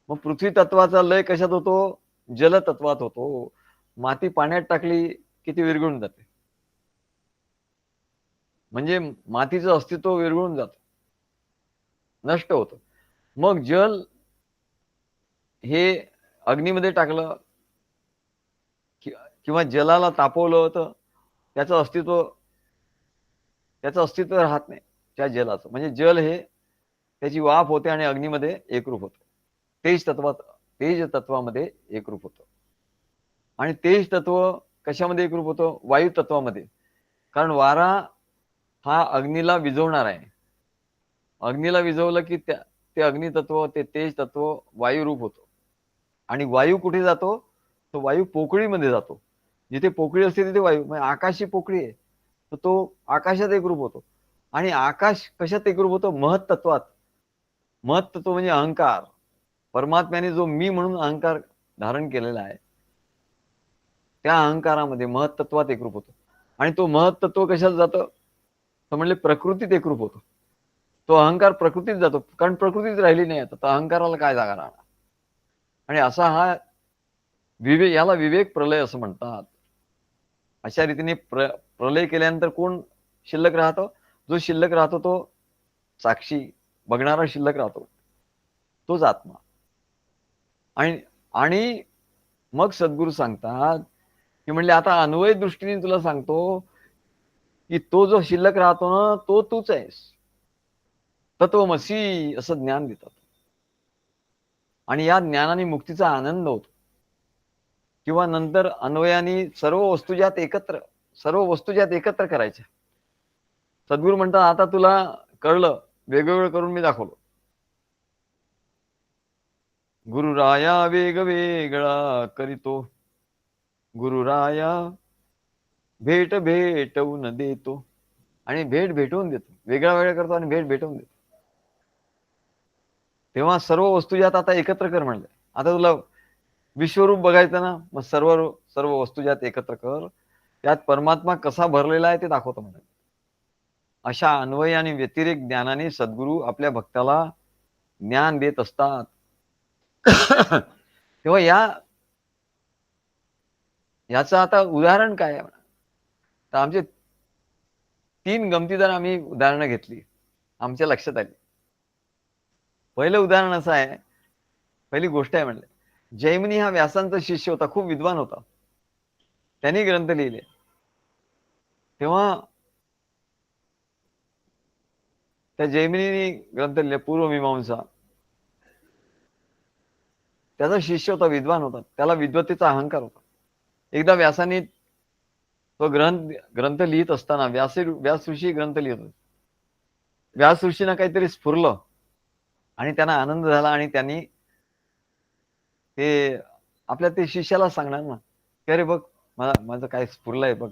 मग पृथ्वी तत्वाचा लय कशात होतो? जल तत्वात होतो. माती पाण्यात टाकली की ती विरघळून जाते. म्हणजे मातीचं अस्तित्व विरघळून जातं, नष्ट होतं. मग जल हे अग्नीमध्ये टाकलं किंवा जलाला तापवलं तर त्याचं अस्तित्व राहत नाही त्या जलाचं. म्हणजे जल हे त्याची वाफ होते आणि अग्नीमध्ये एकरूप होतं. तेज तत्वामध्ये एकरूप होतं. आणि तेज तत्व कशामध्ये एकरूप होतं? वायू तत्वामध्ये. कारण वारा हा अग्नीला विझवणार आहे. अग्नीला विझवलं की ते अग्नितत्व, ते तेज तत्व वायू रूप होतं. आणि वायू कुठे जातो? तो वायू पोकळीमध्ये जातो. जिथे पोकळी असते तिथे वायू, म्हणजे आकाशी पोकळी आहे, तर तो आकाशात एकरूप होतो. आणि आकाश कशात एकरूप होतो? महत्तत्वात. महत्तत्व म्हणजे अहंकार. परमात्म्याने जो मी म्हणून अहंकार धारण केलेला आहे त्या अहंकारामध्ये महत्तत्वात एकरूप होतो. आणि तो महत्तत्व कशात जातं? तर म्हणले प्रकृतीत एकरूप होतो. तो अहंकार प्रकृतीत जातो, कारण प्रकृतीच राहिली नाही आता, तर अहंकाराला काय जागा राहणार? आणि असा हा याला विवेक प्रलय असं म्हणतात. अशा रीतीने प्रलय केल्यानंतर कोण शिल्लक राहतो? जो शिल्लक राहतो तो साक्षी, बघणारा शिल्लक राहतो, तोच आत्मा. आणि मग सद्गुरू सांगतात की म्हणले आता अन्वय दृष्टीने तुला सांगतो की तो जो शिल्लक राहतो ना तो तूच आहेस. तत्वमसी असं ज्ञान देतात. आणि या ज्ञानाने मुक्तीचा आनंद होतो. किंवा नंतर अन्वयाने सर्व वस्तू ज्यात एकत्र करायच्या. सद्गुरू म्हणतात आता तुला कळलं, वेगवेगळं करून मी दाखवलं. गुरुराया वेग वेगळा करीतो, गुरुराया भेट भेटवून देतो. आणि भेट भेटवून देतो, वेगळा वेगळा करतो आणि भेट भेटवून देतो. तेव्हा सर्व वस्तू ज्यात आता एकत्र कर म्हणलं. आता तुला विश्वरूप बघायचं ना, मग सर्व सर्व वस्तू ज्यात एकत्र कर, त्यात परमात्मा कसा भरलेला आहे ते दाखवतो म्हणा. अशा अन्वय आणि व्यतिरेक ज्ञानाने सद्गुरू आपल्या भक्ताला ज्ञान देत असतात. तेव्हा याचं आता उदाहरण काय आहे? तर आमचे 3 गमतीदार आम्ही उदाहरणं घेतली, आमच्या लक्षात आली. पहिलं उदाहरण असं आहे, पहिली गोष्ट आहे म्हणले, जैमिनी हा व्यासांचा शिष्य होता, खूप विद्वान होता. त्यांनी ग्रंथ लिहिले. तेव्हा त्या जैमिनीने ग्रंथ लिहिले पूर्वमीमांसा. त्याचा शिष्य होता, विद्वान होता, त्याला विद्वत्तेचा अहंकार होता. एकदा व्यासाने तो ग्रंथ लिहित असताना व्यास ऋषी ग्रंथ लिहित होते. व्यास ऋषींना काहीतरी स्फुरलं आणि त्यांना आनंद झाला आणि त्यांनी ते आपल्या ते शिष्याला सांगणार ना, की अरे बघ, माझं काय स्फुरलंय बघ.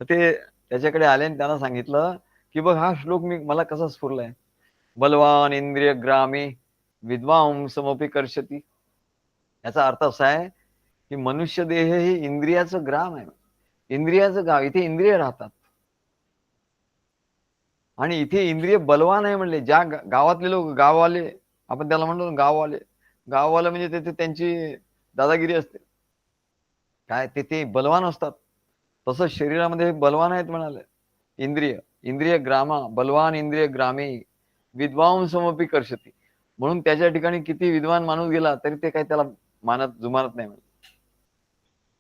तर ते त्याच्याकडे आले आणि त्यांना सांगितलं की बघ, हा श्लोक मला कसा स्फुरलाय. बलवान इंद्रिय ग्रामे विद्वांसमपि कर्षती. याचा अर्थ असा आहे की मनुष्य देह हे इंद्रियाचं ग्राम आहे, इंद्रियाचं गाव. इथे इंद्रिय राहतात आणि इथे इंद्रिय बलवान आहे म्हणले. ज्या गावातले लोक, गाववाले, आपण त्याला म्हणतो गाववाले, गाववाले म्हणजे तिथे त्यांची दादागिरी असते, काय ते बलवान असतात. तसं शरीरामध्ये बलवान आहेत म्हणाले इंद्रिय. इंद्रिय ग्रामा, बलवान इंद्रिय ग्रामे विद्वांसमपि कर्षती. म्हणून त्याच्या ठिकाणी किती विद्वान माणूस गेला तरी ते काही त्याला जुमानत नाही.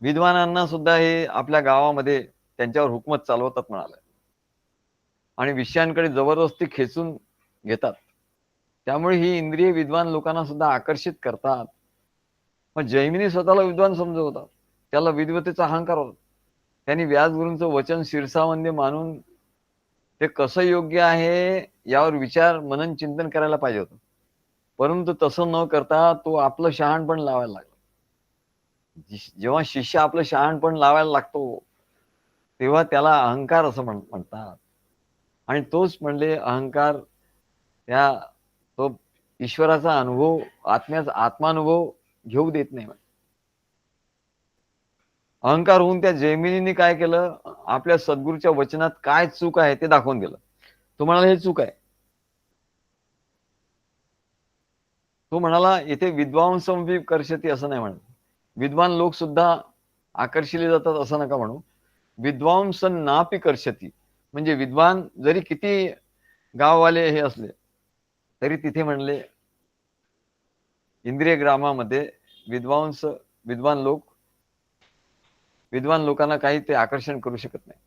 विद्वानांना सुद्धा हे आपल्या गावामध्ये त्यांच्यावर हुकूमत चालवतात म्हणाले आणि विषयांकडे जबरदस्ती खेचून घेतात. त्यामुळे ही इंद्रिय विद्वान लोकांना सुद्धा आकर्षित करतात. पण जैमिनी स्वतःला विद्वान समजत होता, त्याला विद्वतेचा अहंकार होता. त्यांनी व्यासगुरूंचं वचन शिरसावंद्य मानून ते कसं योग्य आहे यावर विचार मनन चिंतन करायला पाहिजे होतं. परंतु तसं न करता तो आपलं शहाणपण लावायला लागला. जेव्हा शिष्य आपलं शहाणपण लावायला लागतो तेव्हा त्याला अहंकार असं म्हणतात. आणि तोच म्हणले अहंकार तो ईश्वराचा अनुभव, आत्म्याचा आत्मानुभव घेऊ देत नाही. अहंकार होऊन त्या जैमिनीने काय केलं, आपल्या सद्गुरूच्या वचनात काय चूक आहे ते दाखवून दिलं. तो म्हणाला हे चूक आहे. तो म्हणाला इथे विद्वांसमपि कर्षती असं नाही म्हणत. विद्वान लोक सुद्धा आकर्षिले जातात असं नका म्हणू. विद्वांसन नापि कर्षती म्हणजे विद्वान जरी किती गाववाले हे असले तरी तिथे म्हणले इंद्रिय ग्रामामध्ये विद्वान लोकांना काही ते आकर्षण करू शकत नाही.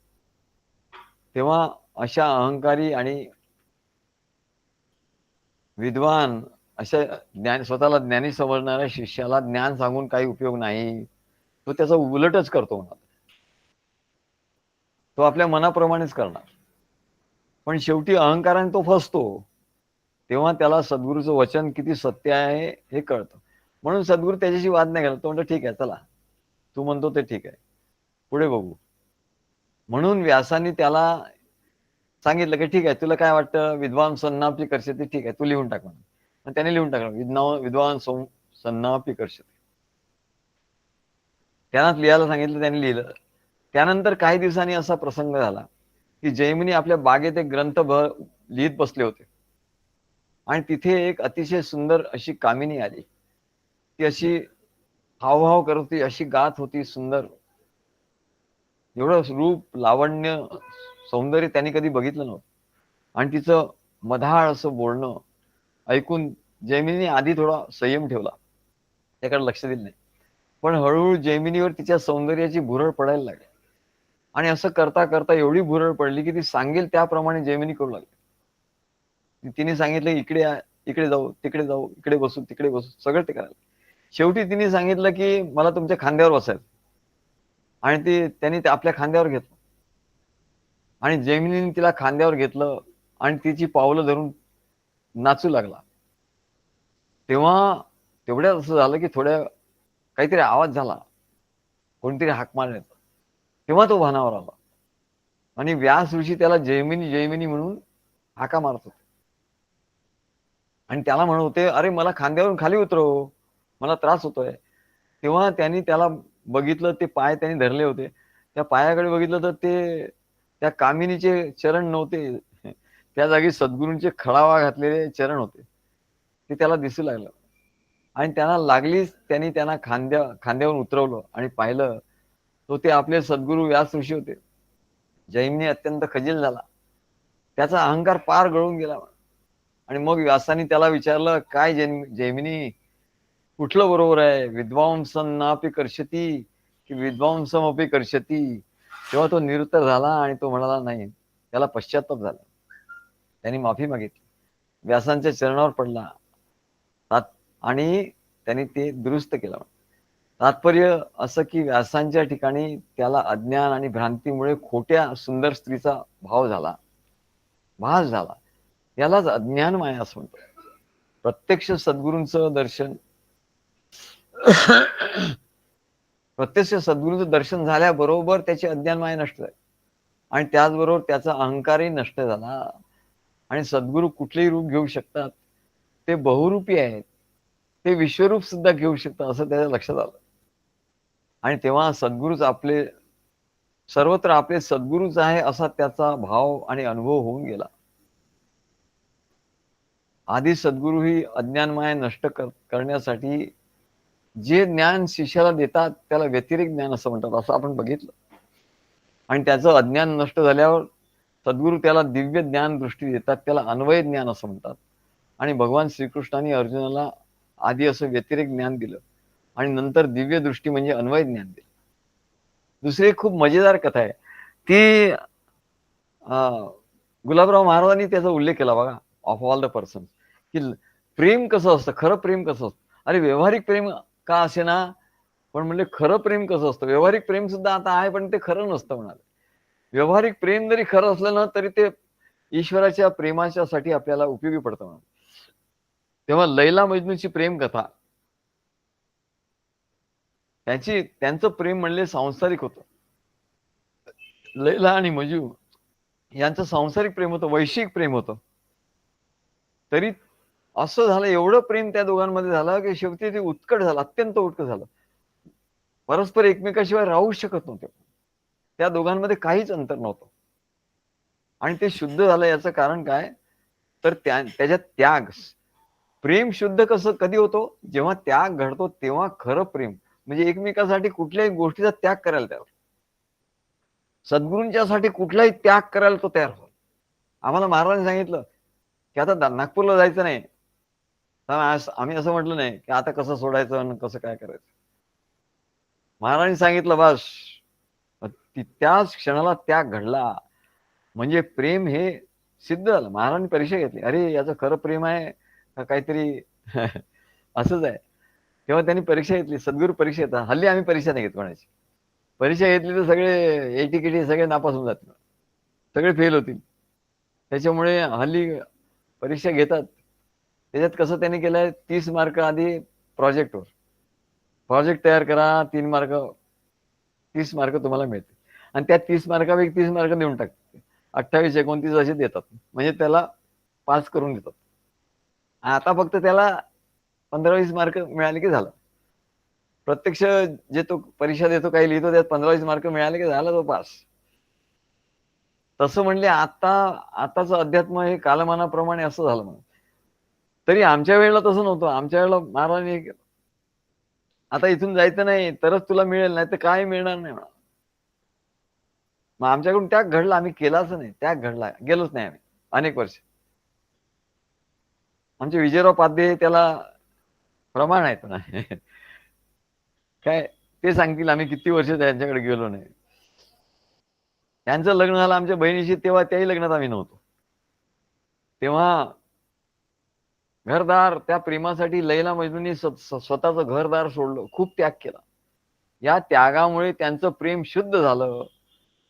तेव्हा अशा अहंकारी आणि विद्वान अशा स्वतःला ज्ञानी समजणाऱ्या शिष्याला ज्ञान सांगून काही उपयोग नाही. तो त्याचा उलटच करतो. तो आपल्या मनाप्रमाणेच करणार. पण शेवटी अहंकाराने तो फसतो. तेव्हा त्याला सद्गुरूचं वचन किती सत्य आहे हे कळतं. म्हणून सद्गुरू त्याच्याशी वाद नाही घालत. तो म्हणतो ठीक आहे, चला तू म्हणतो ते ठीक आहे, पुढे बघू. म्हणून व्यासाने त्याला सांगितलं की ठीक आहे, तुला काय वाटतं, विद्वान सन्नापी कर्षती, ठीक आहे तू लिहून टाक म्हणून. त्याने लिहून टाकलं विद्वान सन्नापी कर्षती. त्यांनाच लिहायला सांगितलं, त्यांनी लिहिलं. त्यानंतर काही दिवसांनी असा प्रसंग झाला की जैमिनी आपल्या बागेत एक ग्रंथ लिहित बसले होते आणि तिथे एक अतिशय सुंदर अशी कामिनी आली. ती अशी हावभाव करत होती, अशी गात होती सुंदर. एवढं रूप, लावण्य, सौंदर्य त्यांनी कधी बघितलं नव्हतं. आणि तिचं मधाळ असं बोलणं ऐकून जैमिनीने आधी थोडा संयम ठेवला, त्याकडे लक्ष दिलं नाही. पण हळूहळू जैमिनीवर तिच्या सौंदर्याची भुरळ पडायला लागली आणि असं करता करता एवढी भुरळ पडली की ती सांगेल त्याप्रमाणे जैमिनी करू लागली. तिने सांगितलं इकडे इकडे जाऊ, तिकडे जाऊ, इकडे बसू, तिकडे बसू, सगळं ते करायला. शेवटी तिने सांगितलं की मला तुमच्या खांद्यावर बसायचं आणि त्यांनी आपल्या खांद्यावर घेतलं आणि जैमिनीने तिला खांद्यावर घेतलं आणि तिची पावलं धरून नाचू लागला. तेव्हा तेवढ्यात असं झालं की थोड्या काहीतरी आवाज झाला, कोणतरी हाक मारण्यात. तेव्हा तो भानावर आला आणि व्यास ऋषी त्याला जैमिनी जैमिनी म्हणून हाका मारत होते आणि त्याला म्हणत होते, अरे मला खांद्यावरून खाली उतरव, मला त्रास होतोय. तेव्हा त्यांनी त्याला बघितलं, ते पाय त्यांनी धरले होते. त्या पायाकडे बघितलं तर ते त्या कामिनीचे चरण नव्हते, त्या जागी सद्गुरूंचे खळावा घातलेले चरण होते. ते त्याला दिसू लागलं आणि त्यांना लागलीच त्यांनी त्यांना खांद्यावरून उतरवलं आणि पाहिलं तो ते आपले सद्गुरू व्यास ऋषी होते. जैमिनी अत्यंत खजील झाला, त्याचा अहंकार पार गळून गेला आणि मग व्यासानी त्याला विचारलं, काय जैमिनी, कुठलं बरोबर आहे, विद्वांसनापि कर्षती की विद्वांसमपि कर्षती? तेव्हा तो निरुत्तर झाला आणि तो म्हणाला, नाही, त्याला पश्चाताप झाला. त्यांनी माफी मागितली, व्यासांच्या चरणावर पडला आणि त्यांनी ते दुरुस्त केलं. तात्पर्य असं की व्यासांच्या ठिकाणी त्याला अज्ञान आणि भ्रांतीमुळे खोट्या सुंदर स्त्रीचा भास झाला. यालाच अज्ञान माया असं म्हणतो. प्रत्यक्ष सद्गुरूंचं दर्शन प्रत्यक्ष सद्गुरूंचं दर्शन झाल्याबरोबर त्याची अज्ञान माया नष्ट झाली आणि त्याचबरोबर त्याचा अहंकारही नष्ट झाला. आणि सद्गुरू कुठलेही रूप घेऊ शकतात, ते बहुरूपी आहेत, ते विश्वरूप सुद्धा घेऊ शकतात असं त्याच्या लक्षात आलं. आणि तेव्हा सद्गुरूच आपले सर्वत्र आपले सद्गुरूच आहे असा त्याचा भाव आणि अनुभव होऊन गेला. आधी सद्गुरू ही अज्ञानमाया नष्ट करण्यासाठी जे ज्ञान शिष्याला देतात त्याला व्यतिरिक्त ज्ञान असं म्हणतात, असं आपण बघितलं. आणि त्याचं अज्ञान नष्ट झाल्यावर सद्गुरू त्याला दिव्य ज्ञान दृष्टी देतात, त्याला अन्वय ज्ञान असं म्हणतात. आणि भगवान श्रीकृष्णाने अर्जुनाला आधी असं व्यतिरिक्त ज्ञान दिलं आणि नंतर दिव्य दृष्टी म्हणजे अन्वय ज्ञान दिलं. दुसरी एक खूप मजेदार कथा आहे, ती गुलाबराव महाराजांनी त्याचा उल्लेख केला बघा, ऑफ ऑल द पर्सन, की प्रेम कसं असतं, खरं प्रेम कसं असतं. अरे व्यावहारिक प्रेम का असे ना, पण म्हणले खरं प्रेम कसं असतं. व्यावहारिक प्रेम सुद्धा आता आहे पण ते खरं नसतं म्हणाले. व्यावहारिक प्रेम जरी खरं असलं ना तरी ते ईश्वराच्या प्रेमाच्या साठी आपल्याला उपयोगी पडतं म्हणाले. तेव्हा लैला मजनूची प्रेम कथा, त्यांचं प्रेम म्हणले सांसारिक होतं. लैला आणि मजनू यांचं सांसारिक प्रेम होतं, वैश्विक प्रेम होतं. तरी असं झालं, एवढं प्रेम त्या दोघांमध्ये झालं की शेवटी ते उत्कट झालं, अत्यंत उत्कट झालं. परस्पर एकमेकाशिवाय राहू शकत नव्हते. त्या दोघांमध्ये काहीच अंतर नव्हतं. आणि ते शुद्ध झालं याचं कारण काय, तर त्याच्यात त्याग. प्रेम शुद्ध कसं कधी होतो, जेव्हा त्याग घडतो तेव्हा खरं प्रेम म्हणजे एकमेकासाठी कुठल्याही गोष्टीचा त्याग करायला तयार. सद्गुरूंच्यासाठी कुठलाही त्याग करायला तो तयार होतो. आम्हाला महाराजांनी सांगितलं की आता नागपूरला जायचं नाही, आम्ही असं म्हटलं नाही की आता कसं सोडायचं आणि कसं काय करायचं. महाराजांनी सांगितलं बस, त्याच क्षणाला त्याग घडला म्हणजे प्रेम हे सिद्ध झालं. महाराजांनी परीक्षा घेतली, अरे याचं खरं प्रेम आहे का काहीतरी असंच आहे. तेव्हा त्यांनी परीक्षा घेतली, सद्गुरू परीक्षा घेतात. हल्ली आम्ही परीक्षा नाही घेत कोणाची. परीक्षा घेतली तर सगळे एटीकेटी सगळे नापास होऊन जातील, सगळे फेल होतील. त्याच्यामुळे हल्ली परीक्षा घेतात. त्याच्यात कसं त्यांनी केलंय, 30 मार्क आधी प्रोजेक्टवर, प्रोजेक्ट तयार करा, 30 मार्क तुम्हाला मिळते आणि त्या 30 मार्कापैकी 30 मार्क देऊन टाकतात. 28, 29 असे देतात, म्हणजे त्याला पास करून देतात. आता फक्त त्याला 15-20 मार्क मिळाले की झालं. प्रत्यक्ष जे तो परीक्षा देतो, काही लिहितो, त्यात 15-20 मार्क मिळाले की झाला तो पास. तसं म्हणले आताच अध्यात्म हे कालमानाप्रमाणे असं झालं म्हणून. तरी आमच्या वेळेला तसं नव्हतं. आमच्या वेळेला महाराजांनी आता इथून जायचं नाही तरच तुला मिळेल, नाही तर काय मिळणार नाही म्हणा. मग आमच्याकडून त्याग घडला, आम्ही केलाच नाही, त्याग घडला, गेलोच नाही आम्ही अनेक वर्ष. आमचे विजयराव पाध्ये त्याला प्रमाण आहेत ना काय ते सांगतील, आम्ही किती वर्ष त्यांच्याकडे गेलो नाही. त्यांचं लग्न झालं आमच्या बहिणीशी, तेव्हा त्याही लग्नात आम्ही नव्हतो. तेव्हा घरदार त्या प्रेमासाठी लैला मजनूंनी स्वतःचं घरदार सोडलं, खूप त्याग केला. या त्यागामुळे त्यांचं प्रेम शुद्ध झालं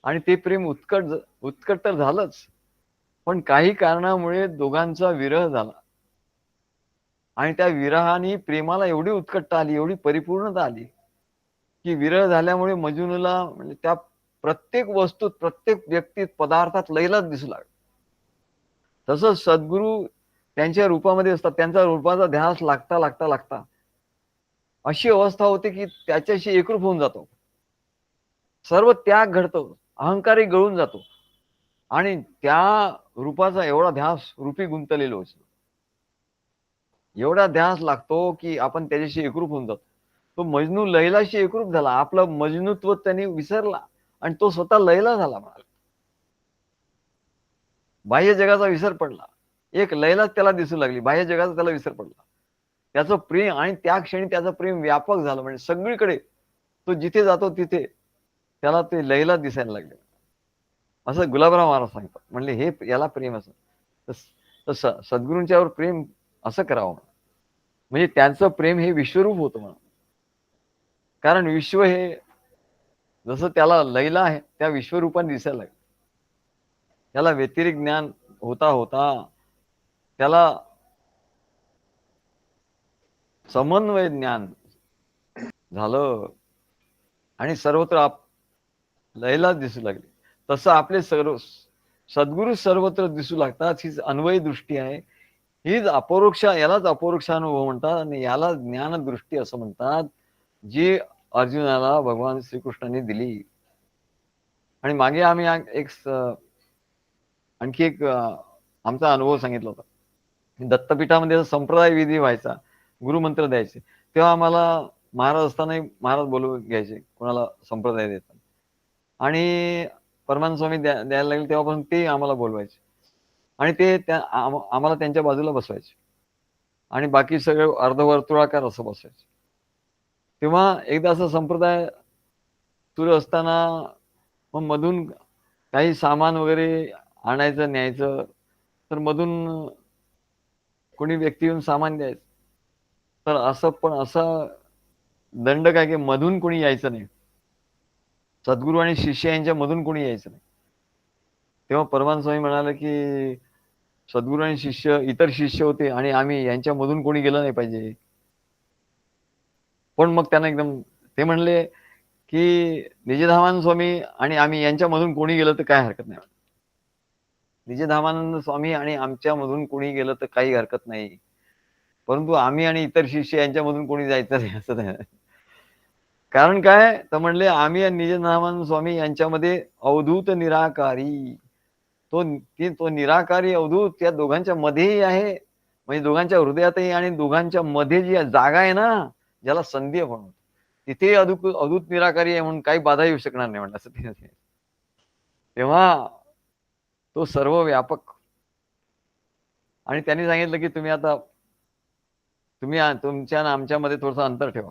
आणि ते प्रेम उत्कट तर झालंच, पण काही कारणामुळे दोघांचा विरह झाला. आणि त्या विरहाने प्रेमाला एवढी उत्कटता आली, एवढी परिपूर्णता आली की विरह झाल्यामुळे मजनूला म्हणजे त्या प्रत्येक वस्तूत, प्रत्येक व्यक्तीत, पदार्थात लैलाच दिसू लागला. तसंच सद्गुरू त्यांच्या रूपामध्ये असतात, त्यांचा रूपाचा ध्यास लागता लागता लागता अशी अवस्था होते की त्याच्याशी एकरूप होऊन जातो. सर्व त्याग घडतो, अहंकारही गळून जातो आणि त्या रूपाचा एवढा ध्यास रूपी गुंतलेलो असतो. एवढा ध्यास लागतो की आपण त्याच्याशी एकरूप होऊन जातो. तो मजनू लैलाशी एकरूप झाला. आपलं मजनूत्व त्याने विसरला आणि तो स्वतः लैला झाला म्हणाला. बाह्य जगाचा विसर पडला. एक लैलाच त्याला दिसू लागली. बाह्य जगाचा त्याला विसर पडला. त्याचं प्रेम आणि त्या क्षणी त्याचं प्रेम व्यापक झालं. म्हणजे सगळीकडे तो जिथे जातो तिथे त्याला ते लैला दिसायला लागले. असं गुलाबराव महाराज सांगतात. म्हणले हे याला प्रेम असं. तर सद्गुरूंच्यावर प्रेम असं करावं. म्हणजे त्यांचं प्रेम हे विश्वरूप होतं म्हणा. कारण विश्व हे जसं त्याला लैला आहे त्या विश्वरूपाने दिसायला लागलं. त्याला व्यतिरिक्त ज्ञान होता होता त्याला समन्वय ज्ञान झालं आणि सर्वत्र लैलाच दिसू लागली. तसं आपले सर्व सद्गुरू सर्वत्र दिसू लागतात. हीच अन्वयी दृष्टी आहे. हीच अपरोक्ष, यालाच अपरोक्षानुभव म्हणतात आणि याला ज्ञानदृष्टी असं म्हणतात, जी अर्जुनाला भगवान श्रीकृष्णाने दिली. आणि मागे आम्ही आणखी एक आमचा अनुभव सांगितला होता. दत्तपीठामध्ये संप्रदाय विधी व्हायचा, गुरुमंत्र द्यायचे, तेव्हा आम्हाला महाराज असतानाही महाराज बोलवून घ्यायचे कोणाला संप्रदाय देतात. आणि परमानंद स्वामी द्यायला लागले तेव्हापासून ते आम्हाला बोलवायचे आणि ते आम्हाला त्यांच्या बाजूला बसवायचे आणि बाकी सगळे अर्धवर्तुळाकार असं बसवायचे. तेव्हा एकदा असं संप्रदाय सुरू असताना मग मधून काही सामान वगैरे आणायचं न्यायचं, तर मधून कोणी व्यक्ती येऊन सामान द्यायचं. तर असं पण असं दंड काय की मधून कोणी यायचं नाही. सद्गुरू आणि शिष्य यांच्या मधून कोणी यायचं नाही. तेव्हा परमानंद स्वामी म्हणाले की सद्गुरू आणि शिष्य इतर शिष्य होते आणि आम्ही यांच्यामधून कोणी गेलं नाही पाहिजे. पण मग त्यांना एकदम ते म्हणले की निजधामानंद स्वामी आणि आम्ही यांच्यामधून कोणी गेलं तर काय हरकत नाही. निजधामानंद स्वामी आणि आमच्यामधून कोणी गेलं तर काही हरकत नाही, परंतु आम्ही आणि इतर शिष्य यांच्यामधून कोणी जायचं नाही असं नाही. कारण काय तर म्हणले आम्ही आणि निजधामानंद स्वामी यांच्यामध्ये अवधूत निराकारी, तो निराकारी अवधूत त्या दोघांच्या मध्येही आहे. म्हणजे दोघांच्या हृदयातही आणि दोघांच्या मध्ये जी जागा आहे ना, ज्याला संधी म्हणून तिथे अवधूत निराकारी आहे म्हणून काही बाधा येऊ शकणार नाही म्हणलं असं. तेव्हा तो सर्व व्यापक. आणि त्यांनी सांगितलं की तुम्ही आता तुमच्या आणि आमच्यामध्ये थोडंसं अंतर ठेवा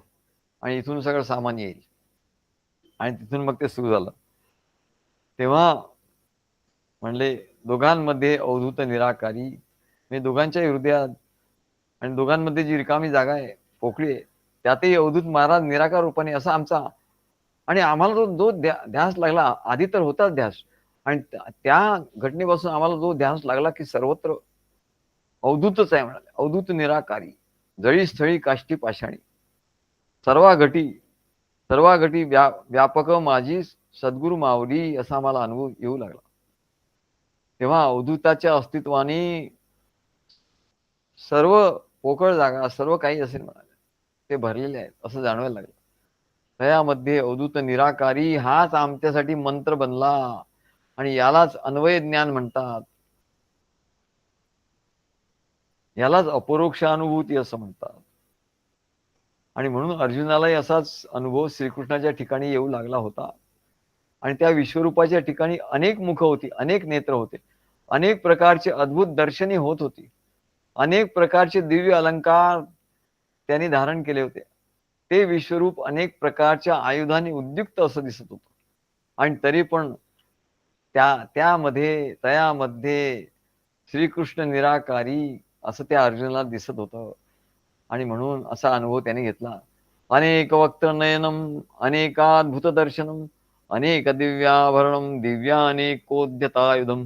आणि इथून सगळं सामान येईल. आणि तिथून मग ते सुरू झालं. तेव्हा म्हणले दोघांमध्ये अवधूत निराकारी, म्हणजे दोघांच्या हृदयात आणि दोघांमध्ये जी रिकामी जागा आहे, पोकळी आहे, त्यातही अवधूत महाराज निराकार रूपाने असा आमचा. आणि आम्हाला जो ध्यास लागला, आधी तर होताच ध्यास, आणि त्या घटनेपासून आम्हाला जो ध्यास लागला की सर्वत्र अवधूतच आहे म्हणाले. अवधूत निराकारी, जळी स्थळी काष्टी पाषाणी, सर्वा घटी व्यापक माझी सद्गुरु माऊली, असा आम्हाला अनुभव येऊ लागला. तेव्हा अवधूताच्या अस्तित्वाने सर्व पोकळ जागा, सर्व काही असेल म्हणाले ते भरलेले आहेत असं जाणवायला लागलं. त्यामध्ये अवधूत निराकारी हाच आमच्यासाठी मंत्र बनला आणि यालाच अन्वय ज्ञान म्हणतात, यालाच अपरोक्ष अनुभूती असं म्हणतात. आणि म्हणून अर्जुनालाही असाच अनुभव श्रीकृष्णाच्या ठिकाणी येऊ लागला होता. आणि त्या विश्वरूपाच्या ठिकाणी अनेक मुख होती, अनेक नेत्र होते, अनेक प्रकारचे अद्भुत दर्शने होत होती, अनेक प्रकारचे दिव्य अलंकार त्यांनी धारण केले होते. ते विश्वरूप अनेक प्रकारच्या आयुधांनी उद्युक्त असं दिसत होतं. आणि तरी पण तयामध्ये श्रीकृष्ण निराकारी असं त्या अर्जुनाला दिसत होतं. आणि म्हणून असा अनुभव त्याने घेतला. अनेक वक्त नयनम अनेकाद्भुत दर्शनम अनेक दिव्याभरणम दिव्यानेकोद्यतायुधम.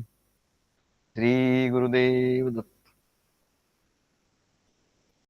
श्री गुरुदेव दत्त.